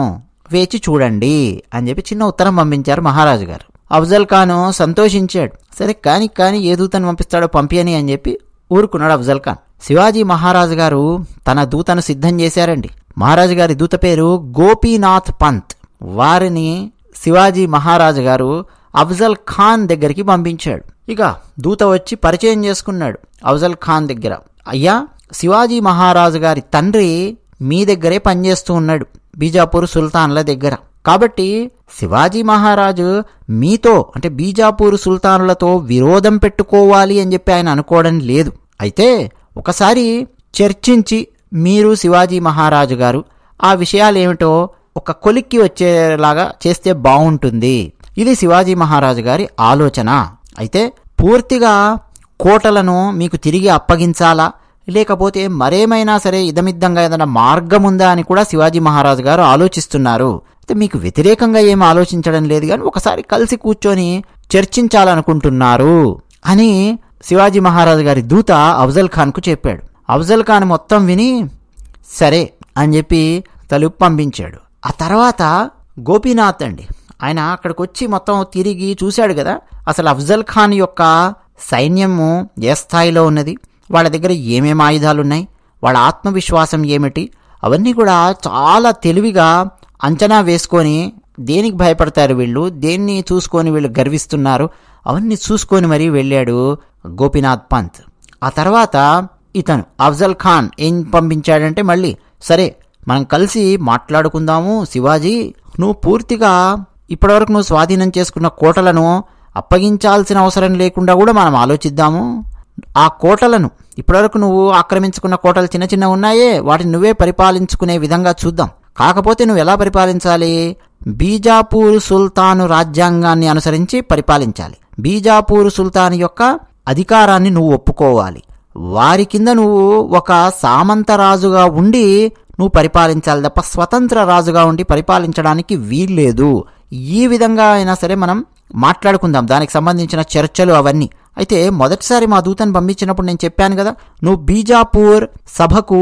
వేచి చూడండి అని చెప్పి చిన్న ఉత్తరం పంపించారు మహారాజు గారు. అఫ్జల్ ఖాన్ సంతోషించాడు. సరే, కానీ ఏ దూతను పంపిస్తాడో పంపియని అని చెప్పి ఊరుకున్నాడు అఫ్జల్ ఖాన్. శివాజీ మహారాజు గారు తన దూతను సిద్ధం చేశారండి. మహారాజు గారి దూత పేరు గోపీనాథ్ పంత్. వారిని శివాజీ మహారాజు గారు అఫ్జల్ ఖాన్ దగ్గరికి పంపించాడు. ఇక దూత వచ్చి పరిచయం చేసుకున్నాడు అఫ్జల్ ఖాన్ దగ్గర. అయ్యా, శివాజీ మహారాజు గారి తండ్రి మీ దగ్గరే పనిచేస్తూ ఉన్నాడు, బీజాపూర్ సుల్తాన్ల దగ్గర. కాబట్టి శివాజీ మహారాజు మీతో అంటే బీజాపూర్ సుల్తానులతో విరోధం పెట్టుకోవాలి అని చెప్పి ఆయన అనుకోవడం లేదు. అయితే ఒకసారి చర్చించి మీరు శివాజీ మహారాజు గారు ఆ విషయాలేమిటో ఒక కొలిక్కి వచ్చేలాగా చేస్తే బాగుంటుంది. ఇది శివాజీ మహారాజు గారి ఆలోచన. అయితే పూర్తిగా కోటలను మీకు తిరిగి అప్పగించాలా, లేకపోతే మరేమైనా సరే ఇదమిద్దంగా ఏదైనా మార్గం ఉందా అని కూడా శివాజీ మహారాజు గారు ఆలోచిస్తున్నారు. అయితే మీకు వ్యతిరేకంగా ఏం ఆలోచించడం లేదు, కానీ ఒకసారి కలిసి కూర్చొని చర్చించాలనుకుంటున్నారు అని శివాజీ మహారాజు గారి దూత అఫ్జల్ ఖాన్కు చెప్పాడు. అఫ్జల్ ఖాన్ మొత్తం విని సరే అని చెప్పి తలుపు పంపించాడు. ఆ తర్వాత గోపీనాథ్ అండి, ఆయన అక్కడికి వచ్చి మొత్తం తిరిగి చూశాడు కదా, అసలు అఫ్జల్ ఖాన్ యొక్క సైన్యము ఏ స్థాయిలో ఉన్నది, వాళ్ళ దగ్గర ఏమేమి ఆయుధాలున్నాయి, వాళ్ళ ఆత్మవిశ్వాసం ఏమిటి, అవన్నీ కూడా చాలా తెలివిగా అంచనా వేసుకొని దేనికి భయపడతారు వీళ్ళు, దేన్ని చూసుకొని వీళ్ళు గర్విస్తున్నారు, అవన్నీ చూసుకొని మరీ వెళ్ళాడు గోపీనాథ్ పంత్. ఆ తర్వాత ఇతను అఫ్జల్ ఖాన్ ఏం పంపించాడంటే, మళ్ళీ సరే మనం కలిసి మాట్లాడుకుందాము శివాజీ, నువ్వు పూర్తిగా ఇప్పటివరకు నువ్వు స్వాధీనం చేసుకున్న కోటలను అప్పగించాల్సిన అవసరం లేకుండా కూడా మనం ఆలోచిద్దాము. ఆ కోటలను ఇప్పటివరకు నువ్వు ఆక్రమించుకున్న కోటలు చిన్న చిన్న ఉన్నాయే, వాటిని నువ్వే పరిపాలించుకునే విధంగా చూద్దాం. కాకపోతే నువ్వు ఎలా పరిపాలించాలి, బీజాపూర్ సుల్తాను రాజ్యాంగాన్ని అనుసరించి పరిపాలించాలి. బీజాపూర్ సుల్తాన్ యొక్క అధికారాన్ని నువ్వు ఒప్పుకోవాలి. వారి కింద నువ్వు ఒక సామంతరాజుగా ఉండి నువ్వు పరిపాలించాలి తప్ప స్వతంత్ర రాజుగా ఉండి పరిపాలించడానికి వీల్లేదు. ఈ విధంగా అయినా సరే మనం మాట్లాడుకుందాం, దానికి సంబంధించిన చర్చలు అవన్నీ. అయితే మొదటిసారి మా దూతను పంపించినప్పుడు నేను చెప్పాను కదా, నువ్వు బీజాపూర్ సభకు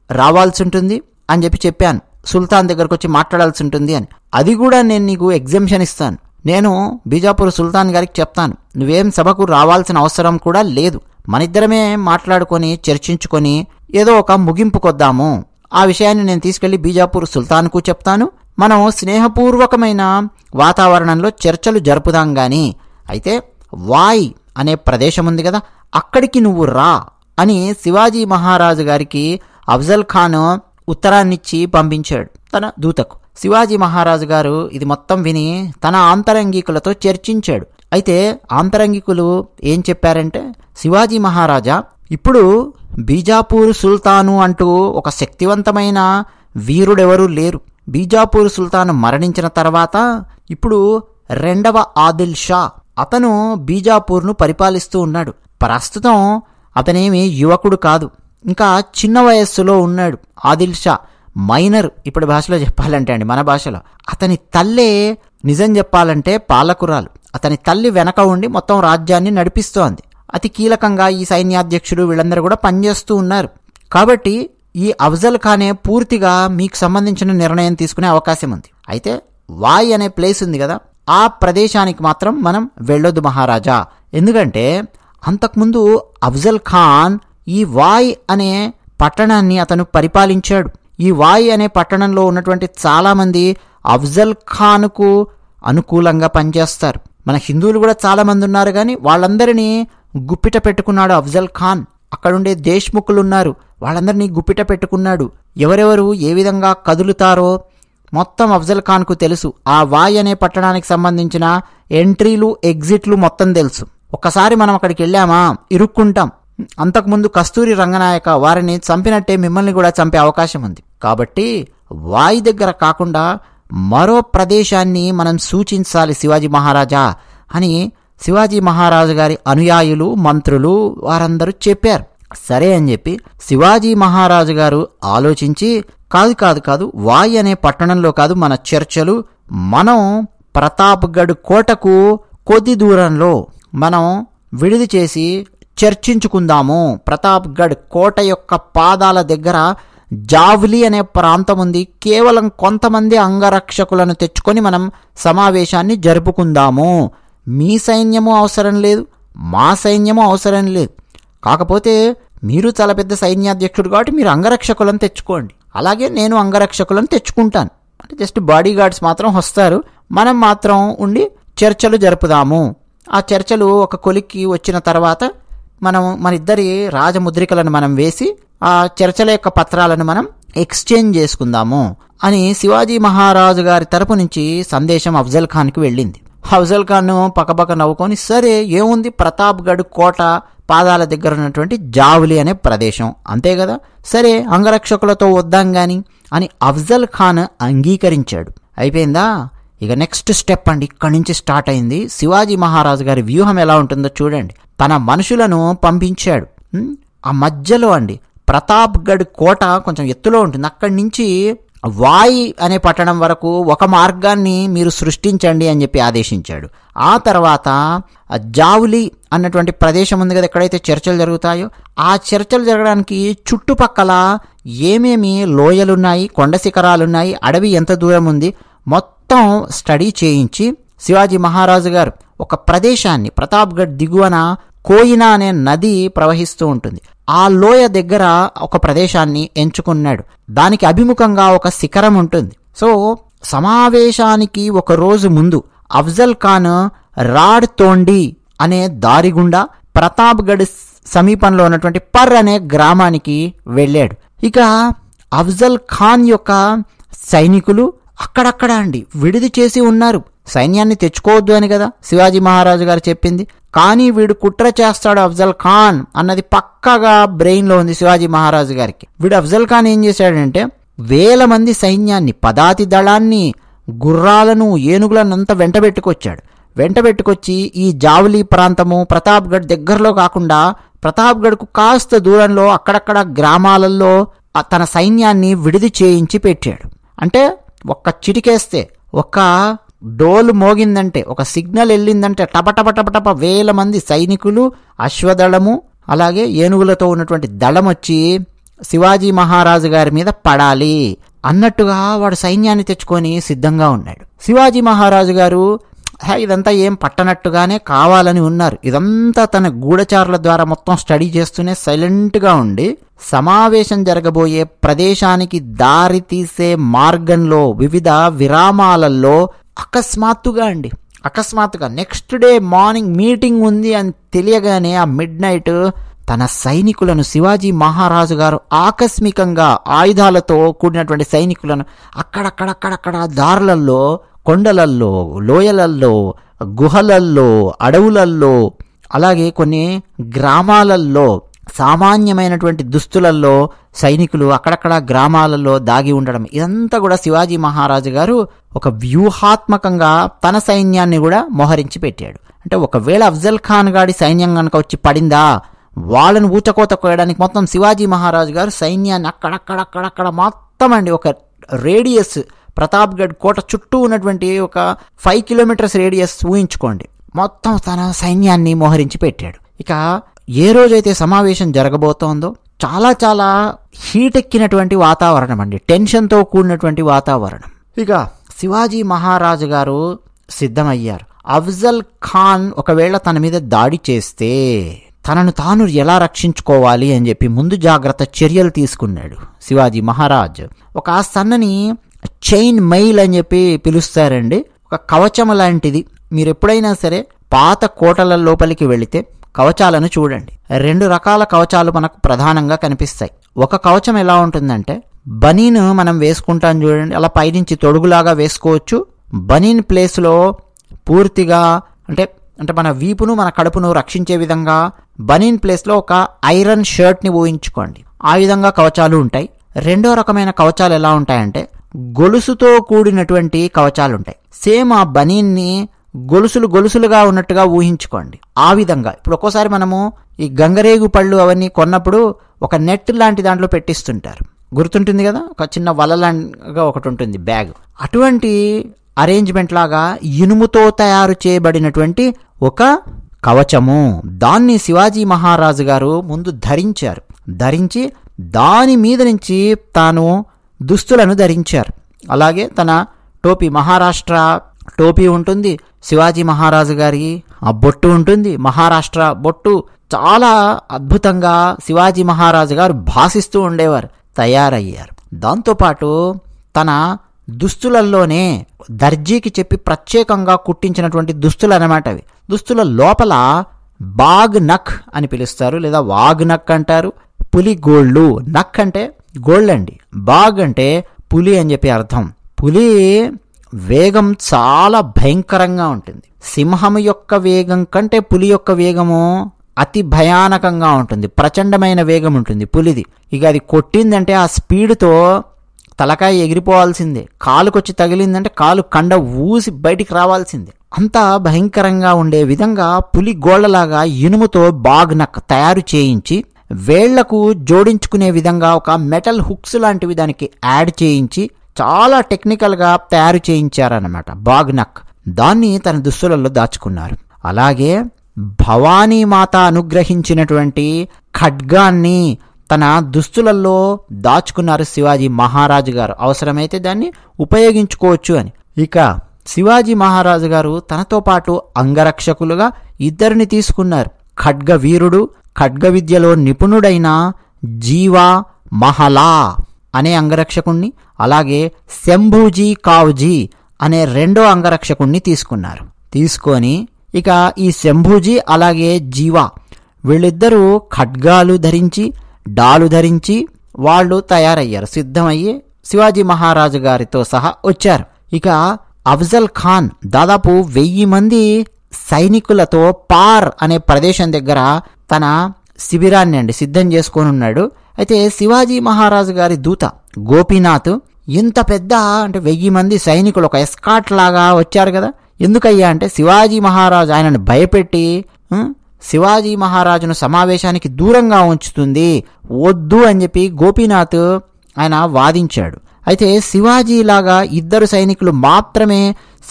రావాల్సి ఉంటుంది అని చెప్పాను, సుల్తాన్ దగ్గరకు వచ్చి మాట్లాడాల్సి ఉంటుంది అని. అది కూడా నేను నీకు ఎగ్జంప్షన్ ఇస్తాను. నేను బీజాపూర్ సుల్తాన్ గారికి చెప్తాను, నువ్వేం సభకు రావాల్సిన అవసరం కూడా లేదు, మనిద్దరమే మాట్లాడుకొని చర్చించుకొని ఏదో ఒక ముగింపుకొద్దాము. ఆ విషయాన్ని నేను తీసుకెళ్లి బీజాపూర్ సుల్తాన్కు చెప్తాను, మనం స్నేహపూర్వకమైన వాతావరణంలో చర్చలు జరుపుదాం. గాని అయితే వాయ్ అనే ప్రదేశం ఉంది కదా, అక్కడికి నువ్వు రా అని శివాజీ మహారాజు గారికి అఫ్జల్ ఖాన్ ఉత్తరాన్నిచ్చి పంపించాడు తన దూతకు. శివాజీ మహారాజు గారు ఇది మొత్తం విని తన ఆంతరంగికులతో చర్చించాడు. అయితే ఆంతరంగికులు ఏం చెప్పారంటే, శివాజీ మహారాజా, ఇప్పుడు బీజాపూర్ సుల్తాను అంటూ ఒక శక్తివంతమైన వీరుడెవరూ లేరు. బీజాపూర్ సుల్తాను మరణించిన తర్వాత ఇప్పుడు రెండవ ఆదిల్ షా అతను బీజాపూర్ను పరిపాలిస్తూ ఉన్నాడు. ప్రస్తుతం అతనేమి యువకుడు కాదు, ఇంకా చిన్న వయస్సులో ఉన్నాడు. ఆదిల్ షా మైనర్, ఇప్పటి భాషలో చెప్పాలంటే అండి, మన భాషలో. అతని తల్లే నిజం చెప్పాలంటే పాలకురాలు. అతని తల్లి వెనక ఉండి మొత్తం రాజ్యాన్ని నడిపిస్తోంది. అతి కీలకంగా ఈ సైన్యాధ్యక్షుడు వీళ్ళందరూ కూడా పనిచేస్తూ ఉన్నారు. కాబట్టి ఈ అఫ్జల్ ఖానే పూర్తిగా మీకు సంబంధించిన నిర్ణయం తీసుకునే అవకాశం ఉంది. అయితే వాయ్ అనే ప్లేస్ ఉంది కదా, ఆ ప్రదేశానికి మాత్రం మనం వెళ్ళొద్దు మహారాజా. ఎందుకంటే అంతకుముందు అఫ్జల్ ఖాన్ ఈ వాయ్ అనే పట్టణాన్ని అతను పరిపాలించాడు. ఈ వాయ్ అనే పట్టణంలో ఉన్నటువంటి చాలామంది అఫ్జల్ ఖాన్కు అనుకూలంగా పనిచేస్తారు. మన హిందువులు కూడా చాలామంది ఉన్నారు, కానీ వాళ్ళందరినీ గుప్పిట పెట్టుకున్నాడు అఫ్జల్ ఖాన్. అక్కడుండే దేశ్ముఖులు ఉన్నారు, వాళ్ళందరినీ గుప్పిట పెట్టుకున్నాడు. ఎవరెవరు ఏ విధంగా కదులుతారో మొత్తం అఫ్జల్ ఖాన్కు తెలుసు. ఆ వాయ్ అనే పట్టణానికి సంబంధించిన ఎంట్రీలు ఎగ్జిట్లు మొత్తం తెలుసు. ఒక్కసారి మనం అక్కడికి వెళ్ళామా ఇరుక్కుంటాం. అంతకుముందు కస్తూరి రంగనాయక వారిని చంపినట్టే మిమ్మల్ని కూడా చంపే అవకాశం ఉంది. కాబట్టి వాయ్ దగ్గర కాకుండా మరో ప్రదేశాన్ని మనం సూచించాలి శివాజీ మహారాజా అని శివాజీ మహారాజు గారి అనుయాయులు, మంత్రులు వారందరూ చెప్పారు. సరే అని చెప్పి శివాజీ మహారాజు గారు ఆలోచించి, కాదు వాయ్ అనే పట్టణంలో కాదు మన చర్చలు, మనం ప్రతాప్గఢ్ కోటకు కొద్ది దూరంలో మనం విడిది చేసి చర్చించుకుందాము. ప్రతాప్గఢ్ కోట యొక్క పాదాల దగ్గర జావ్లీ అనే ప్రాంతం ఉంది. కేవలం కొంతమంది అంగరక్షకులను తెచ్చుకొని మనం సమావేశాన్ని జరుపుకుందాము. మీ సైన్యము అవసరం లేదు, మా సైన్యము అవసరం లేదు. కాకపోతే మీరు చాలా పెద్ద సైన్యాధ్యక్షుడు కాబట్టి మీరు అంగరక్షకులను తెచ్చుకోండి, అలాగే నేను అంగరక్షకులను తెచ్చుకుంటాను. అంటే జస్ట్ బాడీ గార్డ్స్ మాత్రం వస్తారు, మనం మాత్రం ఉండి చర్చలు జరుపుదాము. ఆ చర్చలు ఒక కొలిక్కి వచ్చిన తర్వాత మనం మన ఇద్దరి రాజముద్రికలను మనం వేసి ఆ చర్చల యొక్క పత్రాలను మనం ఎక్స్చేంజ్ చేసుకుందాము అని శివాజీ మహారాజు గారి తరపు నుంచి సందేశం అఫ్జల్ ఖాన్కి వెళ్ళింది. అఫ్జల్ ఖాన్ పక్కపక్క నవ్వుకొని, సరే ఏముంది, ప్రతాప్గఢ్ కోట పాదాల దగ్గర ఉన్నటువంటి జావ్లీ అనే ప్రదేశం అంతే కదా, సరే అంగరక్షకులతో వద్దాం గాని అని అఫ్జల్ ఖాన్ అంగీకరించాడు. అయిపోయిందా? ఇక నెక్స్ట్ స్టెప్ అండి, ఇక్కడి నుంచి స్టార్ట్ అయింది. శివాజీ మహారాజు గారి వ్యూహం ఎలా ఉంటుందో చూడండి. తన మనుషులను పంపించాడు. ఆ మధ్యలో అండి ప్రతాప్గఢ్ కోట కొంచెం ఎత్తులో ఉంటుంది. అక్కడి నుంచి వాయ్ అనే పట్టణం వరకు ఒక మార్గాన్ని మీరు సృష్టించండి అని చెప్పి ఆదేశించాడు. ఆ తర్వాత జావ్లీ అన్నటువంటి ప్రదేశం ఉంది కదా, ఎక్కడైతే చర్చలు జరుగుతాయో ఆ చర్చలు జరగడానికి చుట్టుపక్కల ఏమేమి లోయలున్నాయి, కొండ శిఖరాలున్నాయి, అడవి ఎంత దూరం ఉంది, మొత్తం స్టడీ చేయించి శివాజీ మహారాజు గారు ఒక ప్రదేశాన్ని, ప్రతాప్గఢ్ దిగువన కోయినా అనే నది ప్రవహిస్తూ ఉంటుంది, ఆ లోయ దగ్గర ఒక ప్రదేశాన్ని ఎంచుకున్నాడు. దానికి అభిముఖంగా ఒక శిఖరం ఉంటుంది. సో సమావేశానికి ఒక రోజు ముందు అఫ్జల్ ఖాన్ రాడ్ తోండి అనే దారి గుండా ప్రతాప్గఢ్ సమీపంలో ఉన్నటువంటి పర్ అనే గ్రామానికి వెళ్ళాడు. ఇక అఫ్జల్ ఖాన్ యొక్క సైనికులు అక్కడక్కడ అండి విడిది చేసి ఉన్నారు. సైన్యాన్ని తెచ్చుకోవద్దు అని కదా శివాజీ మహారాజు గారు చెప్పింది, కానీ వీడు కుట్ర చేస్తాడు అఫ్జల్ ఖాన్ అన్నది పక్కాగా బ్రెయిన్లో ఉంది శివాజీ మహారాజు గారికి. వీడు అఫ్జల్ ఖాన్ ఏం చేశాడంటే వేల మంది సైన్యాన్ని, పదాతి దళాన్ని, గుర్రాలను, ఏనుగులను అంతా వెంటబెట్టుకొచ్చి ఈ జావ్లీ ప్రాంతము ప్రతాప్గఢ్ దగ్గరలో కాకుండా ప్రతాప్గఢ్కు కాస్త దూరంలో అక్కడక్కడ గ్రామాలలో తన సైన్యాన్ని విడిది చేయించి పెట్టాడు. అంటే ఒక్క చిటికేస్తే, ఒక్క డోలు మోగిందంటే, ఒక సిగ్నల్ వెళ్ళిందంటే టపటపటపటప వేల మంది సైనికులు, అశ్వదళము, అలాగే ఏనుగులతో ఉన్నటువంటి దళం వచ్చి శివాజీ మహారాజు గారి మీద పడాలి అన్నట్టుగా వాడు సైన్యాన్ని తెచ్చుకొని సిద్ధంగా ఉన్నాడు. శివాజీ మహారాజు గారు ఇదంతా ఏం పట్టనట్టుగానే కావాలని ఉన్నారు. ఇదంతా తన గూఢచారుల ద్వారా మొత్తం స్టడీ చేస్తూనే సైలెంట్గా ఉండి సమావేశం జరగబోయే ప్రదేశానికి దారి తీసే మార్గంలో వివిధ విరామాలలో అకస్మాత్తుగా నెక్స్ట్ డే మార్నింగ్ మీటింగ్ ఉంది అని తెలియగానే ఆ మిడ్ నైట్ తన సైనికులను, శివాజీ మహారాజు గారు ఆకస్మికంగా ఆయుధాలతో కూడినటువంటి సైనికులను అక్కడక్కడక్కడక్కడ దారులల్లో, కొండలల్లో, లోయలల్లో, గుహలల్లో, అడవులల్లో, అలాగే కొన్ని గ్రామాలల్లో సామాన్యమైనటువంటి దుస్తులల్లో సైనికులు అక్కడక్కడ గ్రామాలలో దాగి ఉండడం, ఇదంతా కూడా శివాజీ మహారాజు గారు ఒక వ్యూహాత్మకంగా తన సైన్యాన్ని కూడా మోహరించి పెట్టాడు. అంటే ఒకవేళ అఫ్జల్ ఖాన్ గాడి సైన్యం కనుక వచ్చి పడిందా, వాళ్ళను ఊచకోత కోయడానికి మొత్తం శివాజీ మహారాజు గారు సైన్యాన్ని అక్కడక్కడక్కడక్కడ మొత్తం ఒక రేడియస్, ప్రతాప్గఢ్ కోట చుట్టూ ఉన్నటువంటి ఒక 5 కిలోమీటర్స్ రేడియస్ ఊహించుకోండి, మొత్తం తన సైన్యాన్ని మోహరించి పెట్టాడు. ఇక ఏ రోజైతే సమావేశం జరగబోతోందో చాలా చాలా హీట్ ఎక్కినటువంటి వాతావరణం అండి, టెన్షన్తో కూడినటువంటి వాతావరణం. ఇక శివాజీ మహారాజు గారు సిద్ధమయ్యారు. అఫ్జల్ ఖాన్ ఒకవేళ తన మీద దాడి చేస్తే తనను తాను ఎలా రక్షించుకోవాలి అని చెప్పి ముందు జాగ్రత్త చర్యలు తీసుకున్నాడు శివాజీ మహారాజ్. ఒక సన్నని చైన్ మైల్ అని చెప్పి పిలుస్తారండి, ఒక కవచం లాంటిది. మీరు ఎప్పుడైనా సరే పాత కోటల లోపలికి వెళితే కవచాలను చూడండి. 2 రకాల కవచాలు మనకు ప్రధానంగా కనిపిస్తాయి. ఒక కవచం ఎలా ఉంటుందంటే, బనీన్ మనం వేసుకుంటాం చూడండి, అలా పైనుంచి తొడుగులాగా వేసుకోవచ్చు. బనీన్ ప్లేస్లో పూర్తిగా అంటే మన వీపును, మన కడుపును రక్షించే విధంగా బనీన్ ప్లేస్లో ఒక ఐరన్ షర్ట్ని ఊహించుకోండి. ఆ విధంగా కవచాలు ఉంటాయి. రెండో రకమైన కవచాలు ఎలా ఉంటాయంటే, గొలుసుతో కూడినటువంటి కవచాలు ఉంటాయి. సేమ్ ఆ బనీన్ని గొలుసులుగా ఉన్నట్టుగా ఊహించుకోండి. ఆ విధంగా ఇప్పుడు ఒక్కోసారి మనము ఈ గంగరేగు పళ్ళు అవన్నీ కొన్నప్పుడు ఒక నెట్ లాంటి దాంట్లో పెట్టిస్తుంటారు, గుర్తుంటుంది కదా, ఒక చిన్న వలలాగా ఒకటి ఉంటుంది బ్యాగ్. అటువంటి అరేంజ్మెంట్ లాగా ఇనుముతో తయారు చేయబడినటువంటి ఒక కవచము, దాన్ని శివాజీ మహారాజు గారు ముందు ధరించి దాని మీద నుంచి తాను దుస్తులను ధరించారు. అలాగే తన టోపీ, మహారాష్ట్ర టోపీ ఉంటుంది, శివాజీ మహారాజు గారి ఆ బొట్టు ఉంటుంది, మహారాష్ట్ర బొట్టు. చాలా అద్భుతంగా శివాజీ మహారాజు గారు భాసిస్తూ ఉండేవారు, తయారయ్యారు. దాంతోపాటు తన దుస్తులల్లోనే దర్జీకి చెప్పి ప్రత్యేకంగా కుట్టించినటువంటి దుస్తులు అన్నమాట అవి. దుస్తుల లోపల బాగ్ నక్ అని పిలుస్తారు, లేదా వాగ్ నక్ అంటారు. పులి గోళ్ళు, నక్ అంటే గోల్డ్ అండి, బాగ్ అంటే పులి అని చెప్పి అర్థం. పులి వేగం చాలా భయంకరంగా ఉంటుంది. సింహం యొక్క వేగం కంటే పులి యొక్క వేగము అతి భయానకంగా ఉంటుంది, ప్రచండమైన వేగం ఉంటుంది పులిది. ఇక అది కొట్టిందంటే ఆ స్పీడ్తో తలకాయ ఎగిరిపోవాల్సిందే, కాలుకొచ్చి తగిలిందంటే కాలు కండ ఊసి బయటికి రావాల్సిందే. అంత భయంకరంగా ఉండే విధంగా పులి గోళ్లలాగా ఇనుముతో బాగ్ నక్ తయారు చేయించి వేళ్లకు జోడించుకునే విధంగా ఒక మెటల్ హుక్స్ లాంటివి దానికి యాడ్ చేయించి చాలా టెక్నికల్గా తయారు చేయించారన్నమాట బాగ్ నక్. దాన్ని తన దుస్తులలో దాచుకున్నారు. అలాగే భవానీమాత అనుగ్రహించినటువంటి ఖడ్గాన్ని తన దుస్తులలో దాచుకున్నారు శివాజీ మహారాజు గారు, అవసరమైతే దాన్ని ఉపయోగించుకోవచ్చు అని. ఇక శివాజీ మహారాజు గారు తనతో పాటు అంగరక్షకులుగా 2 తీసుకున్నారు. ఖడ్గ వీరుడు, ఖడ్గ విద్యలో నిపుణుడైన జీవా మహలా అనే అంగరక్షకుణ్ణి, అలాగే శంభూజీ కావ్జీ అనే 2వ అంగరక్షకుణ్ణి తీసుకున్నారు. తీసుకొని ఇక ఈ శంభూజీ అలాగే జీవా వీళ్ళిద్దరూ ఖడ్గాలు ధరించి, డాలు ధరించి వాళ్ళు తయారయ్యారు, సిద్ధమయ్యి శివాజీ మహారాజు గారితో సహా వచ్చారు. ఇక అఫ్జల్ ఖాన్ దాదాపు 1000 మంది సైనికులతో పార్ అనే ప్రదేశం దగ్గర తన శిబిరాన్ని సిద్ధం చేసుకొని ఉన్నాడు. అయితే శివాజీ మహారాజు గారి దూత గోపీనాథ్ ఇంత పెద్ద అంటే 1000 మంది సైనికులు ఒక ఎస్కాట్ లాగా వచ్చారు కదా. ఎందుకయ్యా అంటే శివాజీ మహారాజు ఆయనను భయపెట్టి శివాజీ మహారాజును సమావేశానికి దూరంగా ఉంచుతుంది, వద్దు అని చెప్పి గోపీనాథ్ ఆయన వాదించాడు. అయితే శివాజీ లాగా 2 సైనికులు మాత్రమే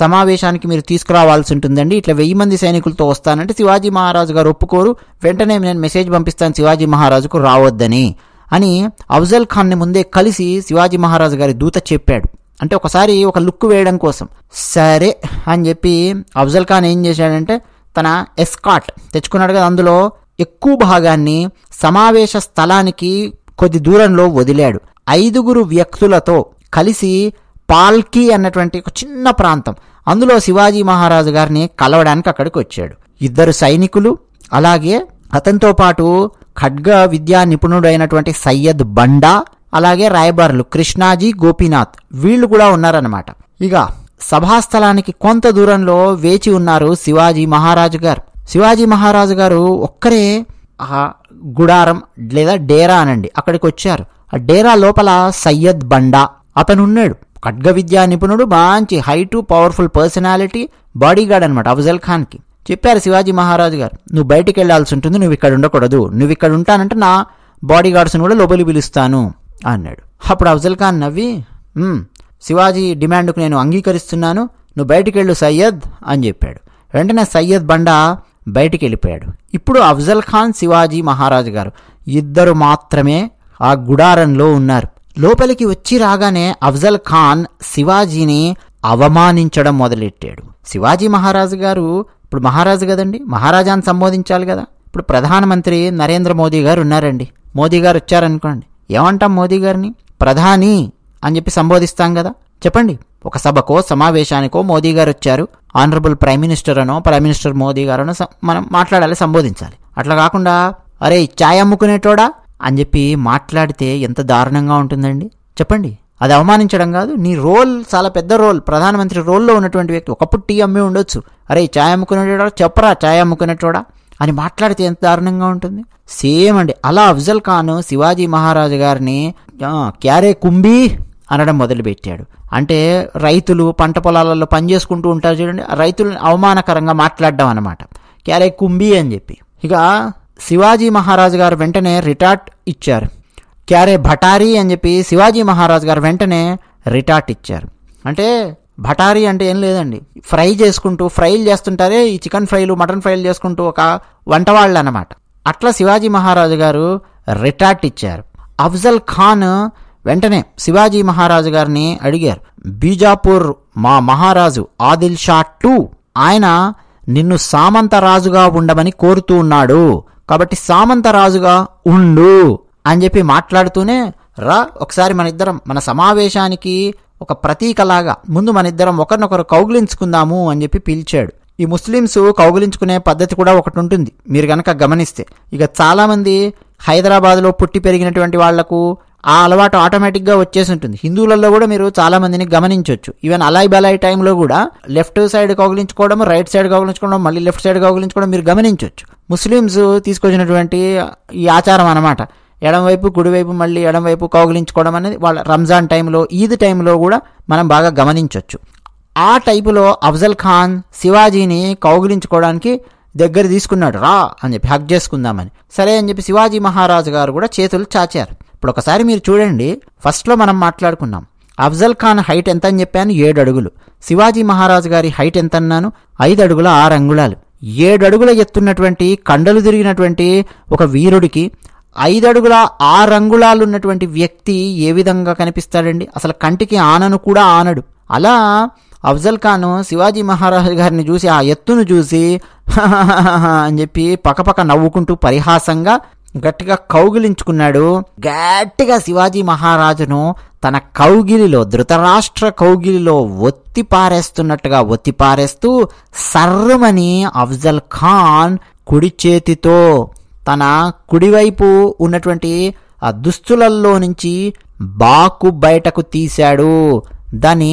సమావేశానికి మీరు తీసుకురావాల్సి ఉంటుందండి, ఇట్లా 1000 మంది సైనికులతో వస్తానంటే శివాజీ మహారాజు గారు ఒప్పుకోరు. వెంటనే నేను మెసేజ్ పంపిస్తాను శివాజీ మహారాజుకు రావద్దని అని అఫ్జల్ ఖాన్ని ముందే కలిసి శివాజీ మహారాజు గారి దూత చెప్పాడు. అంటే ఒకసారి ఒక లుక్ వేయడం కోసం. సరే అని చెప్పి అఫ్జల్ ఖాన్ ఏం చేశాడంటే తన ఎస్కాట్ తెచ్చుకున్నాడు కదా, అందులో ఎక్కువ భాగాన్ని సమావేశ స్థలానికి కొద్ది దూరంలో వదిలాడు. 5 వ్యక్తులతో కలిసి పాల్కీ అన్నటువంటి ఒక చిన్న ప్రాంతం, అందులో శివాజీ మహారాజు గారిని కలవడానికి అక్కడికి వచ్చాడు. 2 సైనికులు, అలాగే అతనితో పాటు ఖడ్గ విద్యా నిపుణుడైనటువంటి సయ్యద్ బండా, అలాగే రాయబారులు కృష్ణాజీ, గోపీనాథ్, వీళ్ళు కూడా ఉన్నారన్నమాట. ఇక సభాస్థలానికి కొంత దూరంలో వేచి ఉన్నారు శివాజీ మహారాజు గారు. శివాజీ మహారాజు గారు ఒక్కరే ఆ గుడారం లేదా డేరా అనండి అక్కడికి వచ్చారు. ఆ డేరా లోపల సయ్యద్ బండా అతనున్నాడు. ఖడ్గ విద్యా నిపుణుడు, మంచి హైటు, పవర్ఫుల్ పర్సనాలిటీ, బాడీగార్డ్ అనమాట అఫ్జల్ ఖాన్కి. చెప్పారు శివాజీ మహారాజు గారు, నువ్వు బయటికి వెళ్లాల్సి ఉంటుంది, నువ్వు ఇక్కడ ఉండకూడదు, నువ్వు ఇక్కడ ఉంటానంటే నా బాడీగార్డ్స్ని కూడా లోపలి పిలుస్తాను అన్నాడు. అప్పుడు అఫ్జల్ ఖాన్ నవ్వి, శివాజీ డిమాండ్కు నేను అంగీకరిస్తున్నాను, నువ్వు బయటికి వెళ్ళు సయ్యద్ అని చెప్పాడు. వెంటనే సయ్యద్ బండా బయటికి వెళ్ళిపోయాడు. ఇప్పుడు అఫ్జల్ ఖాన్, శివాజీ మహారాజు గారు 2 మాత్రమే ఆ గుడారంలో ఉన్నారు. లోపలికి వచ్చి రాగానే అఫ్జల్ ఖాన్ శివాజీని అవమానించడం మొదలెట్టాడు. శివాజీ మహారాజు గారు ఇప్పుడు మహారాజు కదండి, మహారాజాని సంబోధించాలి కదా. ఇప్పుడు ప్రధానమంత్రి నరేంద్ర మోదీ గారు ఉన్నారండి, మోదీ గారు వచ్చారనుకోండి, ఏమంటాం మోదీ గారిని? ప్రధాని అని చెప్పి సంబోధిస్తాం కదా. చెప్పండి, ఒక సభకో సమావేశానికో మోదీ గారు వచ్చారు, ఆనరబుల్ ప్రైమ్ మినిస్టర్ అనో ప్రైమ్ మినిస్టర్ మోదీ గారనో మనం మాట్లాడాలి, సంబోధించాలి. అట్లా కాకుండా అరే చాయ్ అమ్ముకునేటోడా అని చెప్పి మాట్లాడితే ఎంత దారుణంగా ఉంటుందండి చెప్పండి. అది అవమానించడం కాదు, నీ రోల్ చాలా పెద్ద రోల్, ప్రధానమంత్రి రోల్లో ఉన్నటువంటి వ్యక్తి. ఒకప్పుడు టీ అమ్మే ఉండొచ్చు, అరే చాయ్ అమ్ముకునేటోడా, చెప్పరా చాయ్ అమ్ముకునేటోడా అని మాట్లాడితే ఎంత దారుణంగా ఉంటుంది. సేమ్ అండి, అలా అఫ్జల్ ఖాన్ శివాజీ మహారాజు గారిని క్యారే కుంభీ అనడం మొదలుపెట్టాడు. అంటే రైతులు పంట పొలాలలో పనిచేసుకుంటూ ఉంటారు చూడండి, రైతులను అవమానకరంగా మాట్లాడడం అనమాట, క్యారే కుంభీ అని చెప్పి. ఇక శివాజీ మహారాజు గారు వెంటనే రిటార్ట్ ఇచ్చారు, క్యారే భటారీ అని చెప్పి శివాజీ మహారాజు గారు వెంటనే రిటార్ట్ ఇచ్చారు. అంటే భటారీ అంటే ఏం లేదండి, ఫ్రైలు చేస్తుంటారే, ఈ చికెన్ ఫ్రైలు మటన్ ఫ్రైలు చేసుకుంటూ ఒక వంటవాళ్ళు అన్నమాట. అట్లా శివాజీ మహారాజు గారు రిటార్ట్ ఇచ్చారు. అఫ్జల్ ఖాన్ వెంటనే శివాజీ మహారాజు గారిని అడిగారు, బీజాపూర్ మా మహారాజు ఆదిల్ షా II ఆయన నిన్ను సామంతరాజుగా ఉండమని కోరుతూ ఉన్నాడు, కాబట్టి సామంతరాజుగా ఉండు అని చెప్పి మాట్లాడుతూనే, రా ఒకసారి మన సమావేశానికి ఒక ప్రతీకలాగా ముందు మన ఇద్దరం ఒకరినొకరు కౌగిలించుకుందాము అని చెప్పి పిలిచాడు. ఈ ముస్లిమ్స్ కౌగిలించుకునే పద్ధతి కూడా ఒకటి ఉంటుంది, మీరు కనుక గమనిస్తే. ఇక చాలామంది హైదరాబాద్లో పుట్టి పెరిగినటువంటి వాళ్లకు ఆ అలవాటు ఆటోమేటిక్గా వచ్చేసి ఉంటుంది. హిందువులలో కూడా మీరు చాలా మందిని గమనించవచ్చు. ఈవెన్ అలాయ్ బలాయ్ టైంలో కూడా లెఫ్ట్ సైడ్ కౌగిలించుకోవడం, రైట్ సైడ్ కౌగిలించుకోవడం, మళ్ళీ లెఫ్ట్ సైడ్ కౌగిలించుకోవడం మీరు గమనించవచ్చు. ముస్లిమ్స్ తీసుకొచ్చినటువంటి ఈ ఆచారం అన్నమాట. ఎడంవైపు కుడివైపు మళ్ళీ ఎడంవైపు కౌగిలించుకోవడం అనేది వాళ్ళ రంజాన్ టైంలో, ఈద్ టైంలో కూడా మనం బాగా గమనించవచ్చు. ఆ టైపులో అఫ్జల్ ఖాన్ శివాజీని కౌగిలించుకోవడానికి దగ్గర తీసుకున్నాడు, రా అని చెప్పి హక్ చేసుకుందామని. సరే అని చెప్పి శివాజీ మహారాజు గారు కూడా చేతులు చాచారు. ఇప్పుడు ఒకసారి మీరు చూడండి, ఫస్ట్లో మనం మాట్లాడుకున్నాం అఫ్జల్ ఖాన్ హైట్ ఎంత అని చెప్పాను, 7 అడుగులు. శివాజీ మహారాజు గారి హైట్ ఎంత అన్నాను, 5 అడుగుల 6 అంగుళాలు. 7 అడుగుల ఎత్తున్నటువంటి కండలు తిరిగినటువంటి ఒక వీరుడికి 5 అడుగుల 6 అంగుళాలు ఉన్నటువంటి వ్యక్తి ఏ విధంగా కనిపిస్తాడండి? అసలు కంటికి ఆనను కూడా ఆనడు. అలా అఫ్జల్ ఖాన్ శివాజీ మహారాజు గారిని చూసి, ఆ ఎత్తును చూసి అని చెప్పి పక్కపక్క నవ్వుకుంటూ పరిహాసంగా గట్టిగా కౌగిలించుకున్నాడు. గట్టిగా శివాజీ మహారాజును తన కౌగిలిలో, ధృతరాష్ట్ర కౌగిలిలో ఒత్తి పారేస్తూ సర్రమని అఫ్జల్ ఖాన్ కుడి చేతితో తన కుడివైపు ఉన్నటువంటి ఆ దుస్తులల్లో నుంచి బాకు బయటకు తీశాడు. దాన్ని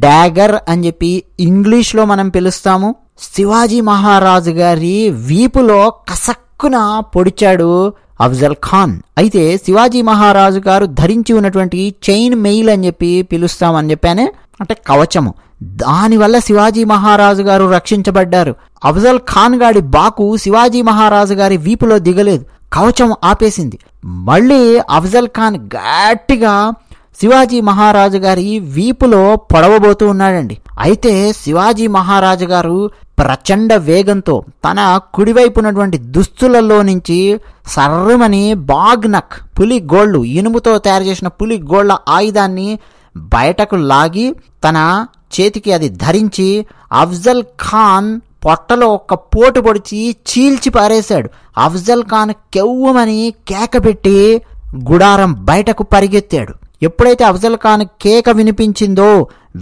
డాగర్ అని చెప్పి ఇంగ్లీష్లో మనం పిలుస్తాము. శివాజీ మహారాజు గారి వీపులో కసక్కున పొడిచాడు అఫ్జల్ ఖాన్. అయితే శివాజీ మహారాజు గారు ధరించి ఉన్నటువంటి చైన్ మెయిల్ అని చెప్పి పిలుస్తామని చెప్పానే, అంటే కవచము, దానివల్ల శివాజీ మహారాజు గారు రక్షించబడ్డారు. అఫ్జల్ ఖాన్ గాడి బాకు శివాజీ మహారాజు గారి వీపులో దిగలేదు, కవచం ఆపేసింది. మళ్ళీ అఫ్జల్ ఖాన్ గట్టిగా శివాజీ మహారాజు గారి వీపులో పొడవబోతూ ఉన్నాడండి. అయితే శివాజీ మహారాజు గారు ప్రచండ వేగంతో తన కుడివైపు ఉన్నటువంటి దుస్తులలో నుంచి సర్రమని బాగ్నక్ పులి గోళ్లు, ఇనుముతో తయారు చేసిన పులి గోళ్ల ఆయుధాన్ని బయటకు లాగి తన చేతికి అది ధరించి అఫ్జల్ ఖాన్ పొట్టలో ఒక పోటు పొడిచి చీల్చి పారేశాడు. అఫ్జల్ ఖాన్ కెవ్వమని కేక పెట్టి గుడారం బయటకు పరిగెత్తాడు. ఎప్పుడైతే అఫ్జల్ ఖాన్ కేక వినిపించిందో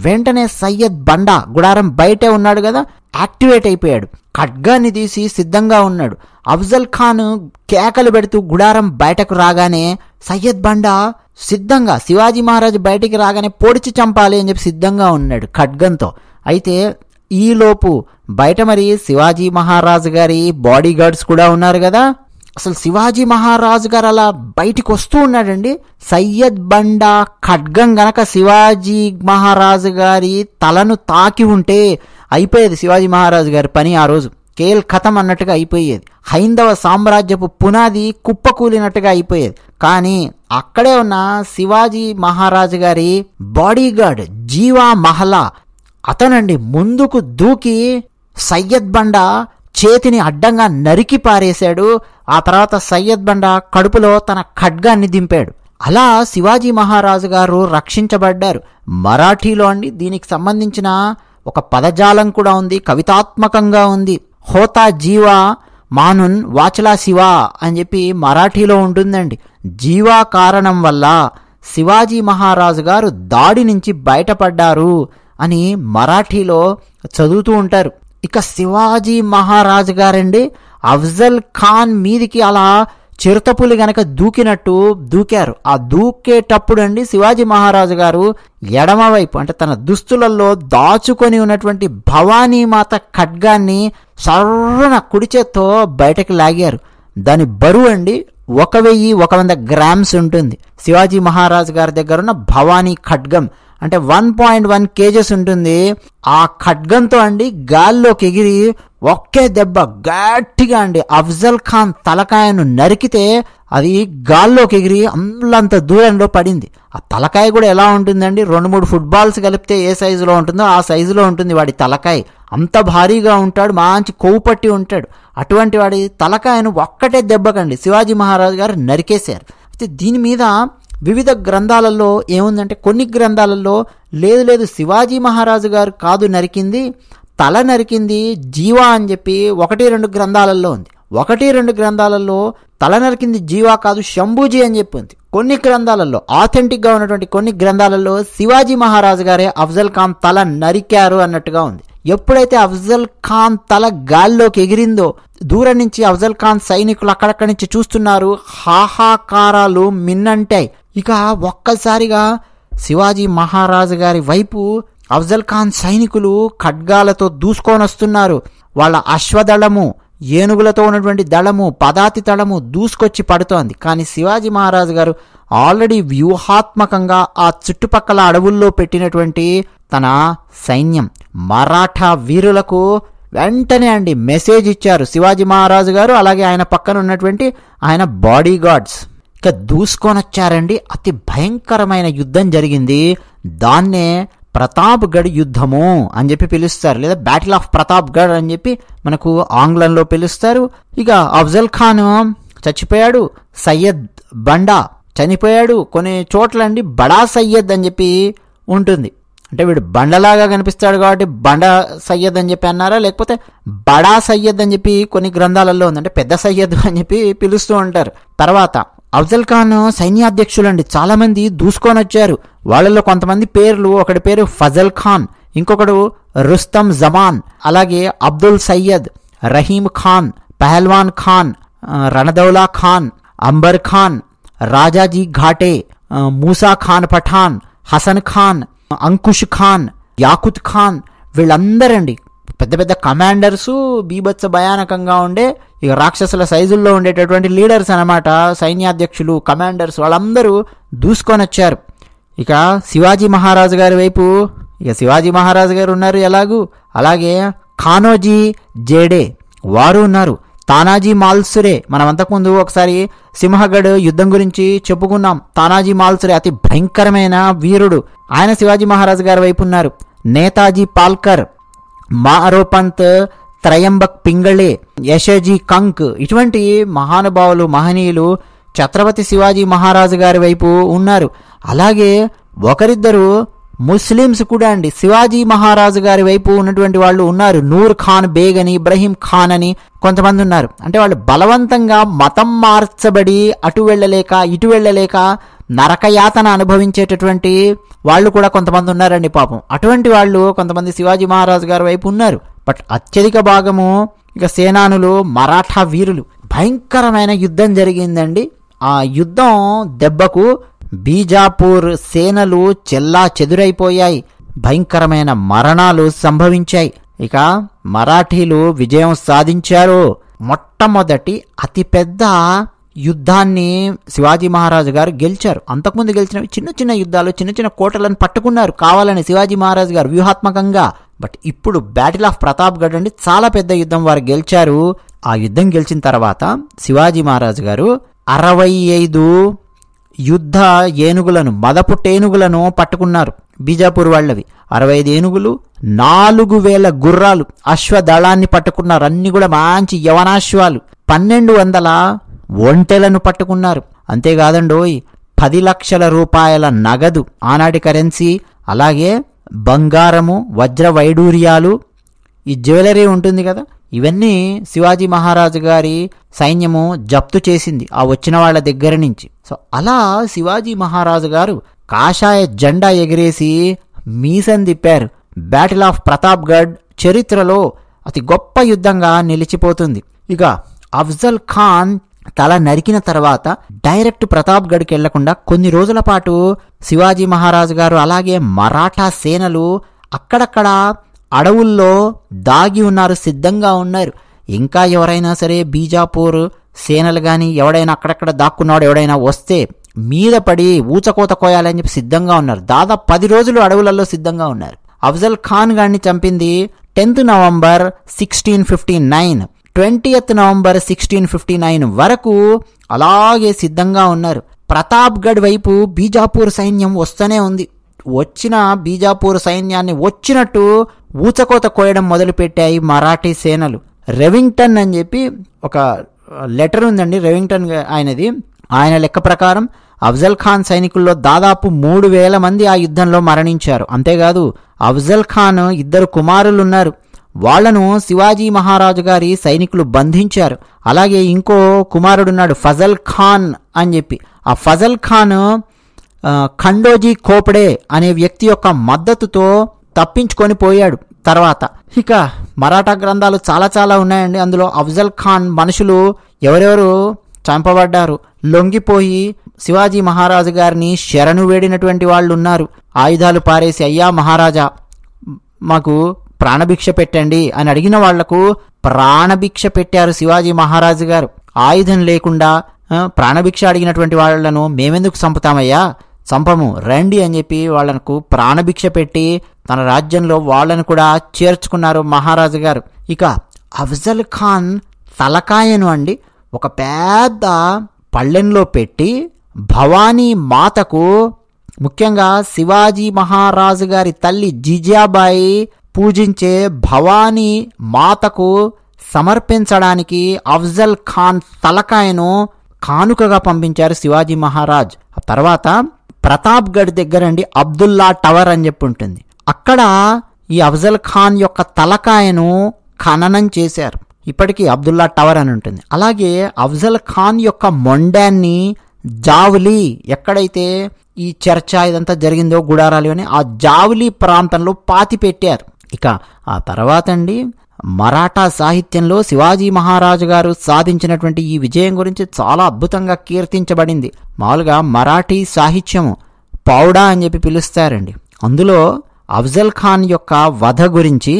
వెంటనే సయ్యద్ బండా గుడారం బయటే ఉన్నాడు కదా, యాక్టివేట్ అయిపోయాడు. ఖడ్గాన్ని తీసి సిద్ధంగా ఉన్నాడు. అఫ్జల్ ఖాన్ కేకలు పెడుతూ గుడారం బయటకు రాగానే సయ్యద్ బండా సిద్ధంగా శివాజీ మహారాజు బయటికి రాగానే పొడిచి చంపాలి అని చెప్పి సిద్ధంగా ఉన్నాడు ఖడ్గంతో. అయితే ఈలోపు బయట మరి శివాజీ మహారాజు గారి బాడీ గార్డ్స్ కూడా ఉన్నారు కదా. అసలు శివాజీ మహారాజు గారు అలా బయటికి వస్తూ ఉన్నాడండి. సయ్యద్ బండా ఖడ్గం గనక శివాజీ మహారాజు గారి తలను తాకి ఉంటే అయిపోయేది శివాజీ మహారాజు గారి పని. ఆ రోజు కేల్ ఖతం అన్నట్టుగా అయిపోయేది. హైందవ సామ్రాజ్యపు పునాది కుప్పకూలినట్టుగా అయిపోయేది. కానీ అక్కడే ఉన్న శివాజీ మహారాజు గారి బాడీగార్డ్ జీవా మహలా అతనండి ముందుకు దూకి సయ్యద్ బండా చేతిని అడ్డంగా నరికి పారేశాడు. ఆ తర్వాత సయ్యద్ బండా కడుపులో తన ఖడ్గాన్ని దింపాడు. అలా శివాజీ మహారాజు గారు రక్షించబడ్డారు. మరాఠీలో అండి దీనికి సంబంధించిన ఒక పదజాలం కూడా ఉంది, కవితాత్మకంగా ఉంది. హోతా జీవా మానున్ వాచలా శివా అని చెప్పి మరాఠీలో ఉంటుందండి. జీవా కారణం వల్ల శివాజీ మహారాజు గారు దాడి నుంచి బయటపడ్డారు అని మరాఠీలో చదువుతూ ఉంటారు. ఇక శివాజీ మహారాజు గారండి అఫ్జల్ ఖాన్ మీదికి అలా చిరుతపులి గనక దూకినట్టు దూకారు. ఆ దూకేటప్పుడు అండి శివాజీ మహారాజు గారు ఎడమవైపు అంటే తన దుస్తులలో దాచుకొని ఉన్నటువంటి భవానీమాత ఖడ్గాన్ని సర్రన కుడి చేత్తో బయటకు లాగారు. దాని బరువు అండి 1100 గ్రామ్స్ ఉంటుంది. శివాజీ మహారాజు గారి దగ్గర ఉన్న భవానీ ఖడ్గం అంటే 1.1 kgs ఉంటుంది. ఆ ఖడ్గంతో అండి గాల్లోకి ఎగిరి ఒకే దెబ్బ గట్టిగా అండి అఫ్జల్ ఖాన్ తలకాయను నరికితే అది గాల్లోకి ఎగిరి అంత దూరంలో పడింది. ఆ తలకాయ కూడా ఎలా ఉంటుందండి, 2-3 ఫుట్బాల్స్ కలిపితే ఏ సైజులో ఉంటుందో ఆ సైజులో ఉంటుంది వాడి తలకాయ. అంత భారీగా ఉంటాడు, మంచి కొవ్వు పట్టి ఉంటాడు. అటువంటి వాడి తలకాయను ఒక్కటే దెబ్బకండి శివాజీ మహారాజు గారు నరికేశారు. అయితే దీని మీద వివిధ గ్రంథాలలో ఏముందంటే కొన్ని గ్రంథాలలో లేదు శివాజీ మహారాజు గారు కాదు నరికింది, తల నరికింది జీవా అని చెప్పి 1-2 గ్రంథాలలో ఉంది. 1-2 గ్రంథాలలో తల నరికింది జీవా కాదు శంభూజీ అని చెప్పి ఉంది. కొన్ని గ్రంథాలలో ఆథెంటిక్గా ఉన్నటువంటి కొన్ని గ్రంథాలలో శివాజీ మహారాజు గారే అఫ్జల్ ఖాన్ తల నరికారు అన్నట్టుగా ఉంది. ఎప్పుడైతే అఫ్జల్ ఖాన్ తల గాల్లోకి ఎగిరిందో దూరం నుంచి అఫ్జల్ ఖాన్ సైనికులు అక్కడక్కడి నుంచి చూస్తున్నారు. హాహాకారాలు మిన్నంటాయి. ఇక ఒక్కసారిగా శివాజీ మహారాజు గారి వైపు అఫ్జల్ ఖాన్ సైనికులు ఖడ్గాలతో దూసుకొని వస్తున్నారు. వాళ్ళ అశ్వదళము, ఏనుగులతో ఉన్నటువంటి దళము, పదాతి దళము దూసుకొచ్చి పడుతోంది. కానీ శివాజీ మహారాజు గారు ఆల్రెడీ వ్యూహాత్మకంగా ఆ చుట్టుపక్కల అడవుల్లో పెట్టినటువంటి తన సైన్యం మరాఠా వీరులకు వెంటనే అండి మెసేజ్ ఇచ్చారు శివాజీ మహారాజు గారు, అలాగే ఆయన పక్కన ఉన్నటువంటి ఆయన బాడీ గార్డ్స్. ఇక దూసుకొని వచ్చారండి. అతి భయంకరమైన యుద్ధం జరిగింది. దాన్నే ప్రతాప్గఢ్ యుద్ధము అని చెప్పి పిలుస్తారు, లేదా బ్యాటిల్ ఆఫ్ ప్రతాప్గఢ్ అని చెప్పి మనకు ఆంగ్లంలో పిలుస్తారు. ఇక అఫ్జల్ ఖాన్ చచ్చిపోయాడు, సయ్యద్ బండా చనిపోయాడు. కొన్ని చోట్లండి బడా సయ్యద్ అని చెప్పి ఉంటుంది, అంటే వీడు బండలాగా కనిపిస్తాడు కాబట్టి బండ సయ్యద్ అని చెప్పి అన్నారా, లేకపోతే బడా సయ్యద్ అని చెప్పి కొన్ని గ్రంథాలలో ఉంది, అంటే పెద్ద సయ్యద్ అని చెప్పి పిలుస్తూ ఉంటారు. తర్వాత అఫ్జల్ ఖాన్ సైన్యాధ్యక్షులండి చాలా మంది దూసుకొని వచ్చారు. వాళ్ళలో కొంతమంది పేర్లు, ఒకటి పేరు ఫజల్ ఖాన్, ఇంకొకడు రుస్తమ్ జమాన్, అలాగే అబ్దుల్ సయ్యద్, రహీం ఖాన్, పహల్వాన్ ఖాన్, రణదౌలా ఖాన్, అంబర్ ఖాన్, రాజాజీ ఘాటే, మూసా ఖాన్ పఠాన్, హసన్ ఖాన్, అంకుష్ ఖాన్, యాకుత్ ఖాన్, వీళ్ళందరండి పెద్ద పెద్ద కమాండర్స్, బీభత్స భయానకంగా ఉండే ఇక రాక్షసుల సైజుల్లో ఉండేటటువంటి లీడర్స్ అనమాట, సైన్యాధ్యక్షులు, కమాండర్స్, వాళ్ళందరూ దూసుకొని వచ్చారు. ఇక శివాజీ మహారాజు గారి వైపు ఇక శివాజీ మహారాజు గారు ఉన్నారు ఎలాగూ, అలాగే ఖానోజీ జేడే వారు ఉన్నారు, తానాజీ మాల్సురే, మనం అంతకుముందు ఒకసారి సింహగఢ్ యుద్ధం గురించి చెప్పుకున్నాం. తానాజీ మాల్సురే అతి భయంకరమైన వీరుడు, ఆయన శివాజీ మహారాజు గారి వైపు ఉన్నారు. నేతాజీ పాల్కర్, మారోపంత్, త్రయంబక్ పింగళే, యశజీ కంక్, ఇటువంటి మహానుభావులు, మహనీయులు ఛత్రపతి శివాజీ మహారాజు గారి వైపు ఉన్నారు. అలాగే ఒకరిద్దరు ముస్లిమ్స్ కూడా అండి శివాజీ మహారాజు గారి వైపు ఉన్నటువంటి వాళ్ళు ఉన్నారు. నూర్ ఖాన్ బేగ్ అని, ఇబ్రహీం ఖాన్ అని కొంతమంది ఉన్నారు. అంటే వాళ్ళు బలవంతంగా మతం మార్చబడి అటు వెళ్ళలేక ఇటు వెళ్ళలేక నరకయాతన అనుభవించేటటువంటి వాళ్ళు కూడా కొంతమంది ఉన్నారండి పాపం. అటువంటి వాళ్ళు కొంతమంది శివాజీ మహారాజు గారి వైపు ఉన్నారు. బట్ అత్యధిక భాగము ఇక సేనానులు, మరాఠా వీరులు. భయంకరమైన యుద్ధం జరిగిందండి. ఆ యుద్ధం దెబ్బకు బీజాపూర్ సేనలు చెల్లా చెదురైపోయాయి. భయంకరమైన మరణాలు సంభవించాయి. ఇక మరాఠీలు విజయం సాధించారు. మొట్టమొదటి అతిపెద్ద యుద్ధాన్ని శివాజీ మహారాజు గారు గెలిచారు. అంతకుముందు గెలిచినవి చిన్న చిన్న యుద్ధాలు, చిన్న చిన్న కోటలను పట్టుకున్నారు కావాలని శివాజీ మహారాజు గారు వ్యూహాత్మకంగా. బట్ ఇప్పుడు బ్యాటిల్ ఆఫ్ ప్రతాప్గఢ్ అండి చాలా పెద్ద యుద్ధం వారు గెలిచారు. ఆ యుద్ధం గెలిచిన తర్వాత శివాజీ మహారాజు గారు 65 యుద్ధ ఏనుగులను, మదపుటేనుగులను పట్టుకున్నారు. బీజాపూర్ వాళ్ళవి 65 ఏనుగులు, 4000 గుర్రాలు, అశ్వదళాన్ని పట్టుకున్నారు. అన్ని కూడా మంచి యవనాశ్వాలు. 1200 ఒంటెలను పట్టుకున్నారు. అంతేకాదండోయ్ 10 లక్షల రూపాయల నగదు, ఆనాటి కరెన్సీ, అలాగే బంగారము, వజ్ర వైడూర్యాలు, ఈ జ్యువెలరీ ఉంటుంది కదా, ఇవన్నీ శివాజీ మహారాజు గారి సైన్యము జప్తు చేసింది ఆ వచ్చిన వాళ్ళ దగ్గర నుంచి. సో అలా శివాజీ మహారాజు గారు కాషాయ జెండా ఎగిరేసి మీసం తిప్పారు. బ్యాటిల్ ఆఫ్ ప్రతాప్గఢ్ చరిత్రలో అతి గొప్ప యుద్ధంగా నిలిచిపోతుంది. ఇక అఫ్జల్ ఖాన్ తల నరికిన తర్వాత డైరెక్ట్ ప్రతాప్గఢ్కి వెళ్లకుండా కొన్ని రోజుల పాటు శివాజీ మహారాజు గారు అలాగే మరాఠా సేనలు అక్కడక్కడ అడవుల్లో దాగి ఉన్నారు, సిద్ధంగా ఉన్నారు. ఇంకా ఎవరైనా సరే బీజాపూర్ సేనలు కానీ ఎవడైనా అక్కడక్కడ దాక్కున్నాడు ఎవడైనా వస్తే మీద పడి ఊచకోత కోయాలని చెప్పి సిద్ధంగా ఉన్నారు. దాదాపు 10 రోజులు అడవులలో సిద్ధంగా ఉన్నారు. అఫ్జల్ ఖాన్ గారిని చంపింది 10th నవంబర్ 1659. 20th నవంబర్ 1659 వరకు అలాగే సిద్ధంగా ఉన్నారు. ప్రతాప్గఢ్ వైపు బీజాపూర్ సైన్యం వస్తూనే ఉంది. వచ్చిన బీజాపూర్ సైన్యాన్ని వచ్చినట్టు ఊచకోత కోయడం మొదలుపెట్టాయి మరాఠీ సేనలు. రెవింగ్టన్ అని చెప్పి ఒక లెటర్ ఉందండి, రెవింగ్టన్ ఆయనది. ఆయన లెక్క ప్రకారం అఫ్జల్ ఖాన్ సైనికుల్లో దాదాపు 3000 మంది ఆ యుద్ధంలో మరణించారు. అంతేకాదు అఫ్జల్ ఖాన్ 2 కుమారులున్నారు, వాళ్లను శివాజీ మహారాజు గారి సైనికులు బంధించారు. అలాగే ఇంకో కుమారుడున్నాడు ఫజల్ ఖాన్ అని చెప్పి. ఆ ఫజల్ ఖాన్ ఖండోజీ ఖోపడే అనే వ్యక్తి యొక్క మద్దతుతో తప్పించుకొని పోయాడు. తర్వాత ఇక మరాఠా గ్రంథాలు చాలా చాలా ఉన్నాయండి. అందులో అఫ్జల్ ఖాన్ మనుషులు ఎవరెవరు చంపబడ్డారు, లొంగిపోయి శివాజీ మహారాజు గారిని శరణు వేడినటువంటి వాళ్ళు ఉన్నారు. ఆయుధాలు పారేసి అయ్యా మహారాజా మాకు ప్రాణభిక్ష పెట్టండి అని అడిగిన వాళ్లకు ప్రాణభిక్ష పెట్టారు శివాజీ మహారాజు గారు. ఆయుధం లేకుండా ప్రాణభిక్ష అడిగినటువంటి వాళ్లను మేమెందుకు చంపుతామయ్యా, చంపము రండి అని చెప్పి వాళ్లకు ప్రాణభిక్ష పెట్టి తన రాజ్యంలో వాళ్లను కూడా చేర్చుకున్నారు మహారాజు గారు. ఇక అఫ్జల్ ఖాన్ తలకాయను అండి ఒక పెద్ద పళ్ళెంలో పెట్టి భవానీ మాతకు, ముఖ్యంగా శివాజీ మహారాజు గారి తల్లి జిజాబాయి పూజించే భవానీ మాతకు సమర్పించడానికి అఫ్జల్ ఖాన్ తలకాయను కానుకగా పంపించారు శివాజీ మహారాజ్. ఆ తర్వాత ప్రతాప్గఢ్ దగ్గరండి అబ్దుల్లా టవర్ అని చెప్పి ఉంటుంది. అక్కడ ఈ అఫ్జల్ ఖాన్ యొక్క తలకాయను ఖననం చేశారు. ఇప్పటికీ అబ్దుల్లా టవర్ అని ఉంటుంది. అలాగే అఫ్జల్ ఖాన్ యొక్క మొండాన్ని జావ్లీ, ఎక్కడైతే ఈ చర్చ ఇదంతా జరిగిందో గుడారాలు అని, ఆ జావ్లీ ప్రాంతంలో పాతి పెట్టారు. ఇక ఆ తర్వాత అండి మరాఠా సాహిత్యంలో శివాజీ మహారాజు గారు సాధించినటువంటి ఈ విజయం గురించి చాలా అద్భుతంగా కీర్తించబడింది. మామూలుగా మరాఠీ సాహిత్యము పౌడా అని చెప్పి పిలుస్తారండి. అందులో అఫ్జల్ ఖాన్ యొక్క వధ గురించి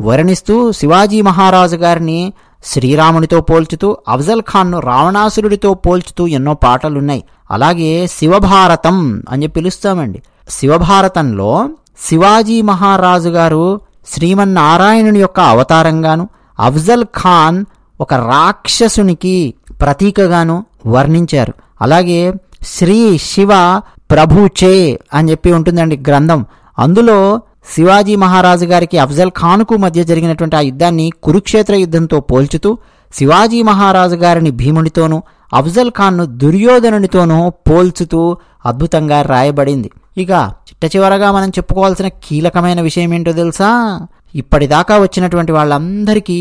వర్ణిస్తూ శివాజీ మహారాజు గారిని శ్రీరామునితో పోల్చుతూ, అఫ్జల్ ఖాన్ను రావణాసురుడితో పోల్చుతూ ఎన్నో పాటలున్నాయి. అలాగే శివభారతం అని చెప్పి పిలుస్తామండి. శివభారతంలో శివాజీ మహారాజు గారు శ్రీమన్నారాయణుని యొక్క అవతారంగాను, అఫ్జల్ ఖాన్ ఒక రాక్షసునికి ప్రతీకగాను వర్ణించారు. అలాగే శ్రీ శివ ప్రభుచే అని చెప్పి ఉంటుందండి గ్రంథం. అందులో శివాజీ మహారాజు గారికి అఫ్జల్ ఖాన్కు మధ్య జరిగినటువంటి ఆ యుద్ధాన్ని కురుక్షేత్ర యుద్ధంతో పోల్చుతూ శివాజీ మహారాజు గారిని భీమునితోనూ అఫ్జల్ ఖాన్ను దుర్యోధనునితోనూ పోల్చుతూ అద్భుతంగా రాయబడింది. ఇక చిట్ట చివరగా మనం చెప్పుకోవాల్సిన కీలకమైన విషయం ఏంటో తెలుసా? ఇప్పటిదాకా వచ్చినటువంటి వాళ్ళందరికీ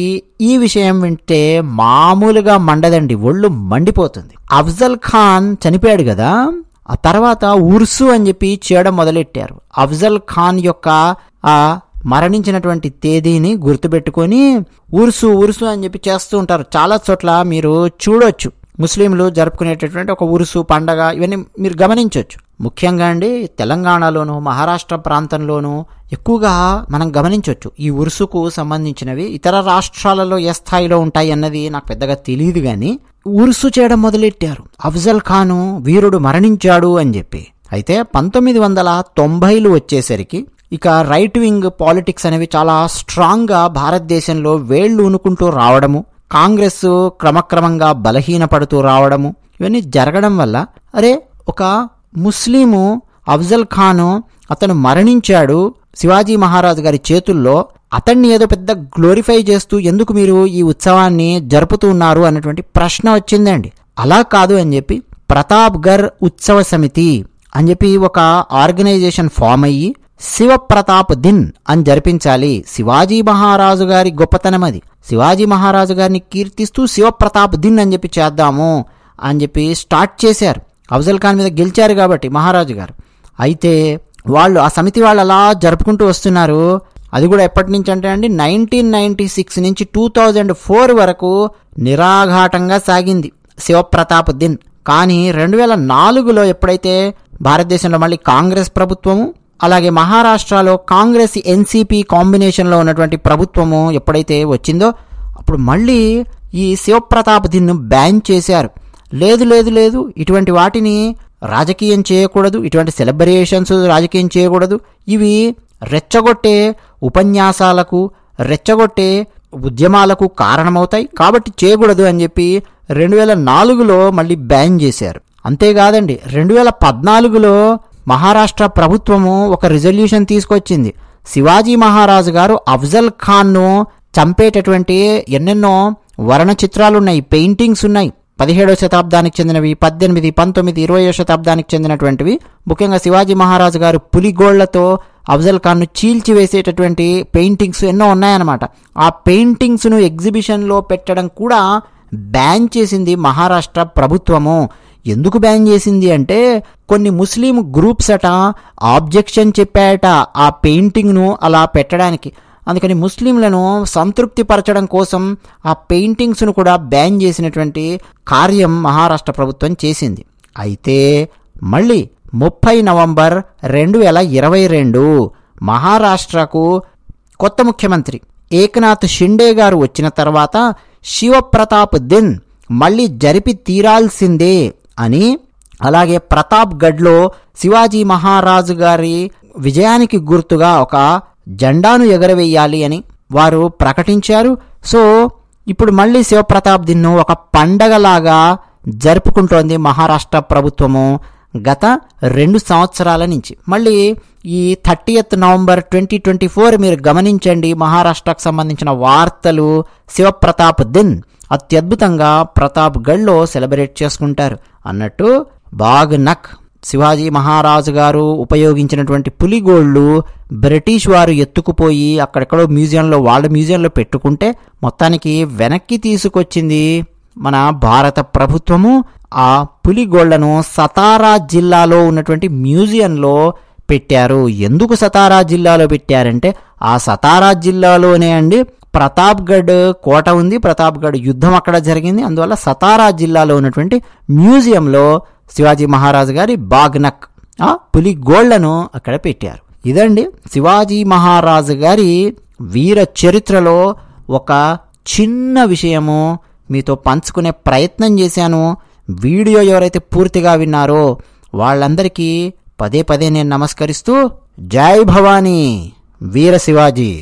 ఈ విషయం వింటే మామూలుగా మండదండి, ఒళ్ళు మండిపోతుంది. అఫ్జల్ ఖాన్ చనిపోయాడు కదా, ఆ తర్వాత ఉర్సు అని చెప్పి చేయడం మొదలెట్టారు. అఫ్జల్ ఖాన్ యొక్క ఆ మరణించినటువంటి తేదీని గుర్తుపెట్టుకొని ఉర్సు ఉర్సు అని చెప్పి చేస్తూ ఉంటారు. చాలా చోట్ల మీరు చూడొచ్చు, ముస్లింలు జరుపుకునేటటువంటి ఒక ఉరుసు పండగ, ఇవన్నీ మీరు గమనించవచ్చు. ముఖ్యంగా అండి తెలంగాణలోను మహారాష్ట్ర ప్రాంతంలోనూ ఎక్కువగా మనం గమనించవచ్చు ఈ ఉరుసుకు సంబంధించినవి. ఇతర రాష్ట్రాలలో ఏ స్థాయిలో ఉంటాయి అన్నది నాకు పెద్దగా తెలియదు, కానీ ఉరుసు చేయడం మొదలెట్టారు. అఫ్జల్ ఖాను వీరుడు మరణించాడు అని చెప్పి. అయితే 1990లు వచ్చేసరికి ఇక రైట్ వింగ్ పాలిటిక్స్ అనేవి చాలా స్ట్రాంగ్గా భారతదేశంలో వేళ్లు ఉనుకుంటూ రావడము, కాంగ్రెస్ క్రమక్రమంగా బలహీనపడుతూ రావడము, ఇవన్నీ జరగడం వల్ల అరే ఒక ముస్లిము అఫ్జల్ ఖాను అతను మరణించాడు శివాజీ మహారాజు గారి చేతుల్లో, అతన్ని ఏదో పెద్ద గ్లోరిఫై చేస్తూ ఎందుకు మీరు ఈ ఉత్సవాన్ని జరుపుతూ ఉన్నారు అన్నటువంటి ప్రశ్న వచ్చిందండి. అలా కాదు అని చెప్పి ప్రతాప్గర్ ఉత్సవ సమితి అని చెప్పి ఒక ఆర్గనైజేషన్ ఫామ్ అయ్యి శివప్రతాప్ దిన్ అని జరిపించాలి, శివాజీ మహారాజు గారి గొప్పతనం అది, శివాజీ మహారాజు గారిని కీర్తిస్తూ శివప్రతాప్ దిన్ అని చెప్పి చేద్దాము అని చెప్పి స్టార్ట్ చేశారు. అఫ్జల్ ఖాన్ మీద గెలిచారు కాబట్టి మహారాజు గారు. అయితే వాళ్ళు ఆ సమితి వాళ్ళు అలా జరుపుకుంటూ వస్తున్నారు. అది కూడా ఎప్పటి నుంచి అంటే అండి 1996 నుంచి 2004 వరకు నిరాఘాటంగా సాగింది శివప్రతాప్ దిన్. కానీ 2004లో ఎప్పుడైతే భారతదేశంలో మళ్ళీ కాంగ్రెస్ ప్రభుత్వము, అలాగే మహారాష్ట్రలో కాంగ్రెస్ ఎన్సీపీ కాంబినేషన్లో ఉన్నటువంటి ప్రభుత్వము ఎప్పుడైతే వచ్చిందో అప్పుడు మళ్ళీ ఈ శివప్రతాప్ దిన్ను బ్యాన్ చేశారు. లేదు లేదు లేదు, ఇటువంటి వాటిని రాజకీయం చేయకూడదు, ఇటువంటి సెలబ్రేషన్స్ రాజకీయం చేయకూడదు, ఇవి రెచ్చగొట్టే ఉపన్యాసాలకు రెచ్చగొట్టే ఉద్యమాలకు కారణమవుతాయి కాబట్టి చేయకూడదు అని చెప్పి 2004లో మళ్ళీ బ్యాన్ చేశారు. అంతేకాదండి 2014లో మహారాష్ట్ర ప్రభుత్వము ఒక రిజల్యూషన్ తీసుకొచ్చింది. శివాజీ మహారాజు గారు అఫ్జల్ ఖాన్ను చంపేటటువంటి ఎన్నెన్నో వర్ణ చిత్రాలున్నాయి, పెయింటింగ్స్ ఉన్నాయి, 17వ శతాబ్దానికి చెందినవి, 18, 19, 20వ శతాబ్దానికి చెందినటువంటివి. ముఖ్యంగా శివాజీ మహారాజు గారు పులిగోళ్లతో అఫ్జల్ ఖాన్ను చీల్చివేసేటటువంటి పెయింటింగ్స్ ఎన్నో ఉన్నాయన్నమాట. ఆ పెయింటింగ్స్ను ఎగ్జిబిషన్లో పెట్టడం కూడా బ్యాన్ చేసింది మహారాష్ట్ర ప్రభుత్వము. ఎందుకు బ్యాన్ చేసింది అంటే కొన్ని ముస్లిం గ్రూప్స్ అట ఆబ్జెక్షన్ చెప్పాయట ఆ పెయింటింగ్ను అలా పెట్టడానికి. అందుకని ముస్లింలను సంతృప్తి పరచడం కోసం ఆ పెయింటింగ్స్ను కూడా బ్యాన్ చేసినటువంటి కార్యం మహారాష్ట్ర ప్రభుత్వం చేసింది. అయితే మళ్ళీ 30 నవంబర్ 2022 మహారాష్ట్రకు కొత్త ముఖ్యమంత్రి ఏక్నాథ్ షిండే గారు వచ్చిన తర్వాత శివప్రతాప్ దిన్ మళ్ళీ జరిపి తీరాల్సిందే అని, అలాగే ప్రతాప్గఢ్లో శివాజీ మహారాజు గారి విజయానికి గుర్తుగా ఒక జెండాను ఎగరవేయాలి అని వారు ప్రకటించారు. సో ఇప్పుడు మళ్ళీ శివప్రతాప్ దిన్ను ఒక పండగలాగా జరుపుకుంటోంది మహారాష్ట్ర ప్రభుత్వము గత 2 సంవత్సరాల నుంచి. మళ్ళీ ఈ 30th నవంబర్ 2024 మీరు గమనించండి, మహారాష్ట్రకు సంబంధించిన వార్తలు శివప్రతాప్ దిన్ అత్యద్భుతంగా ప్రతాప్గఢ్లో సెలబ్రేట్ చేసుకుంటారు. అన్నట్టు బాగ్నక్ శివాజీ మహారాజు గారు ఉపయోగించినటువంటి పులిగోళ్లు బ్రిటిష్ వారు ఎత్తుకుపోయి అక్కడెక్కడో వాళ్ళ మ్యూజియంలో పెట్టుకుంటే మొత్తానికి వెనక్కి తీసుకొచ్చింది మన భారత ప్రభుత్వము. ఆ పులిగోళ్లను సతారా జిల్లాలో ఉన్నటువంటి మ్యూజియంలో పెట్టారు. ఎందుకు సతారా జిల్లాలో పెట్టారంటే ఆ సతారా జిల్లాలోనే అండి ప్రతాప్గఢ్ కోట ఉంది, ప్రతాప్గఢ్ యుద్ధం అక్కడ జరిగింది. అందువల్ల సతారా జిల్లాలో ఉన్నటువంటి మ్యూజియంలో శివాజీ మహారాజు గారి బాగ్నక్ పులిగోళ్లను అక్కడ పెట్టారు. ఇదండి శివాజీ మహారాజు గారి వీర చరిత్రలో ఒక చిన్న విషయము మీతో పంచుకునే ప్రయత్నం చేశాను. వీడియో ఎవరైతే పూర్తిగా విన్నారో వాళ్ళందరికీ పదే పదే నేను నమస్కరిస్తూ జై భవానీ, వీర శివాజీ.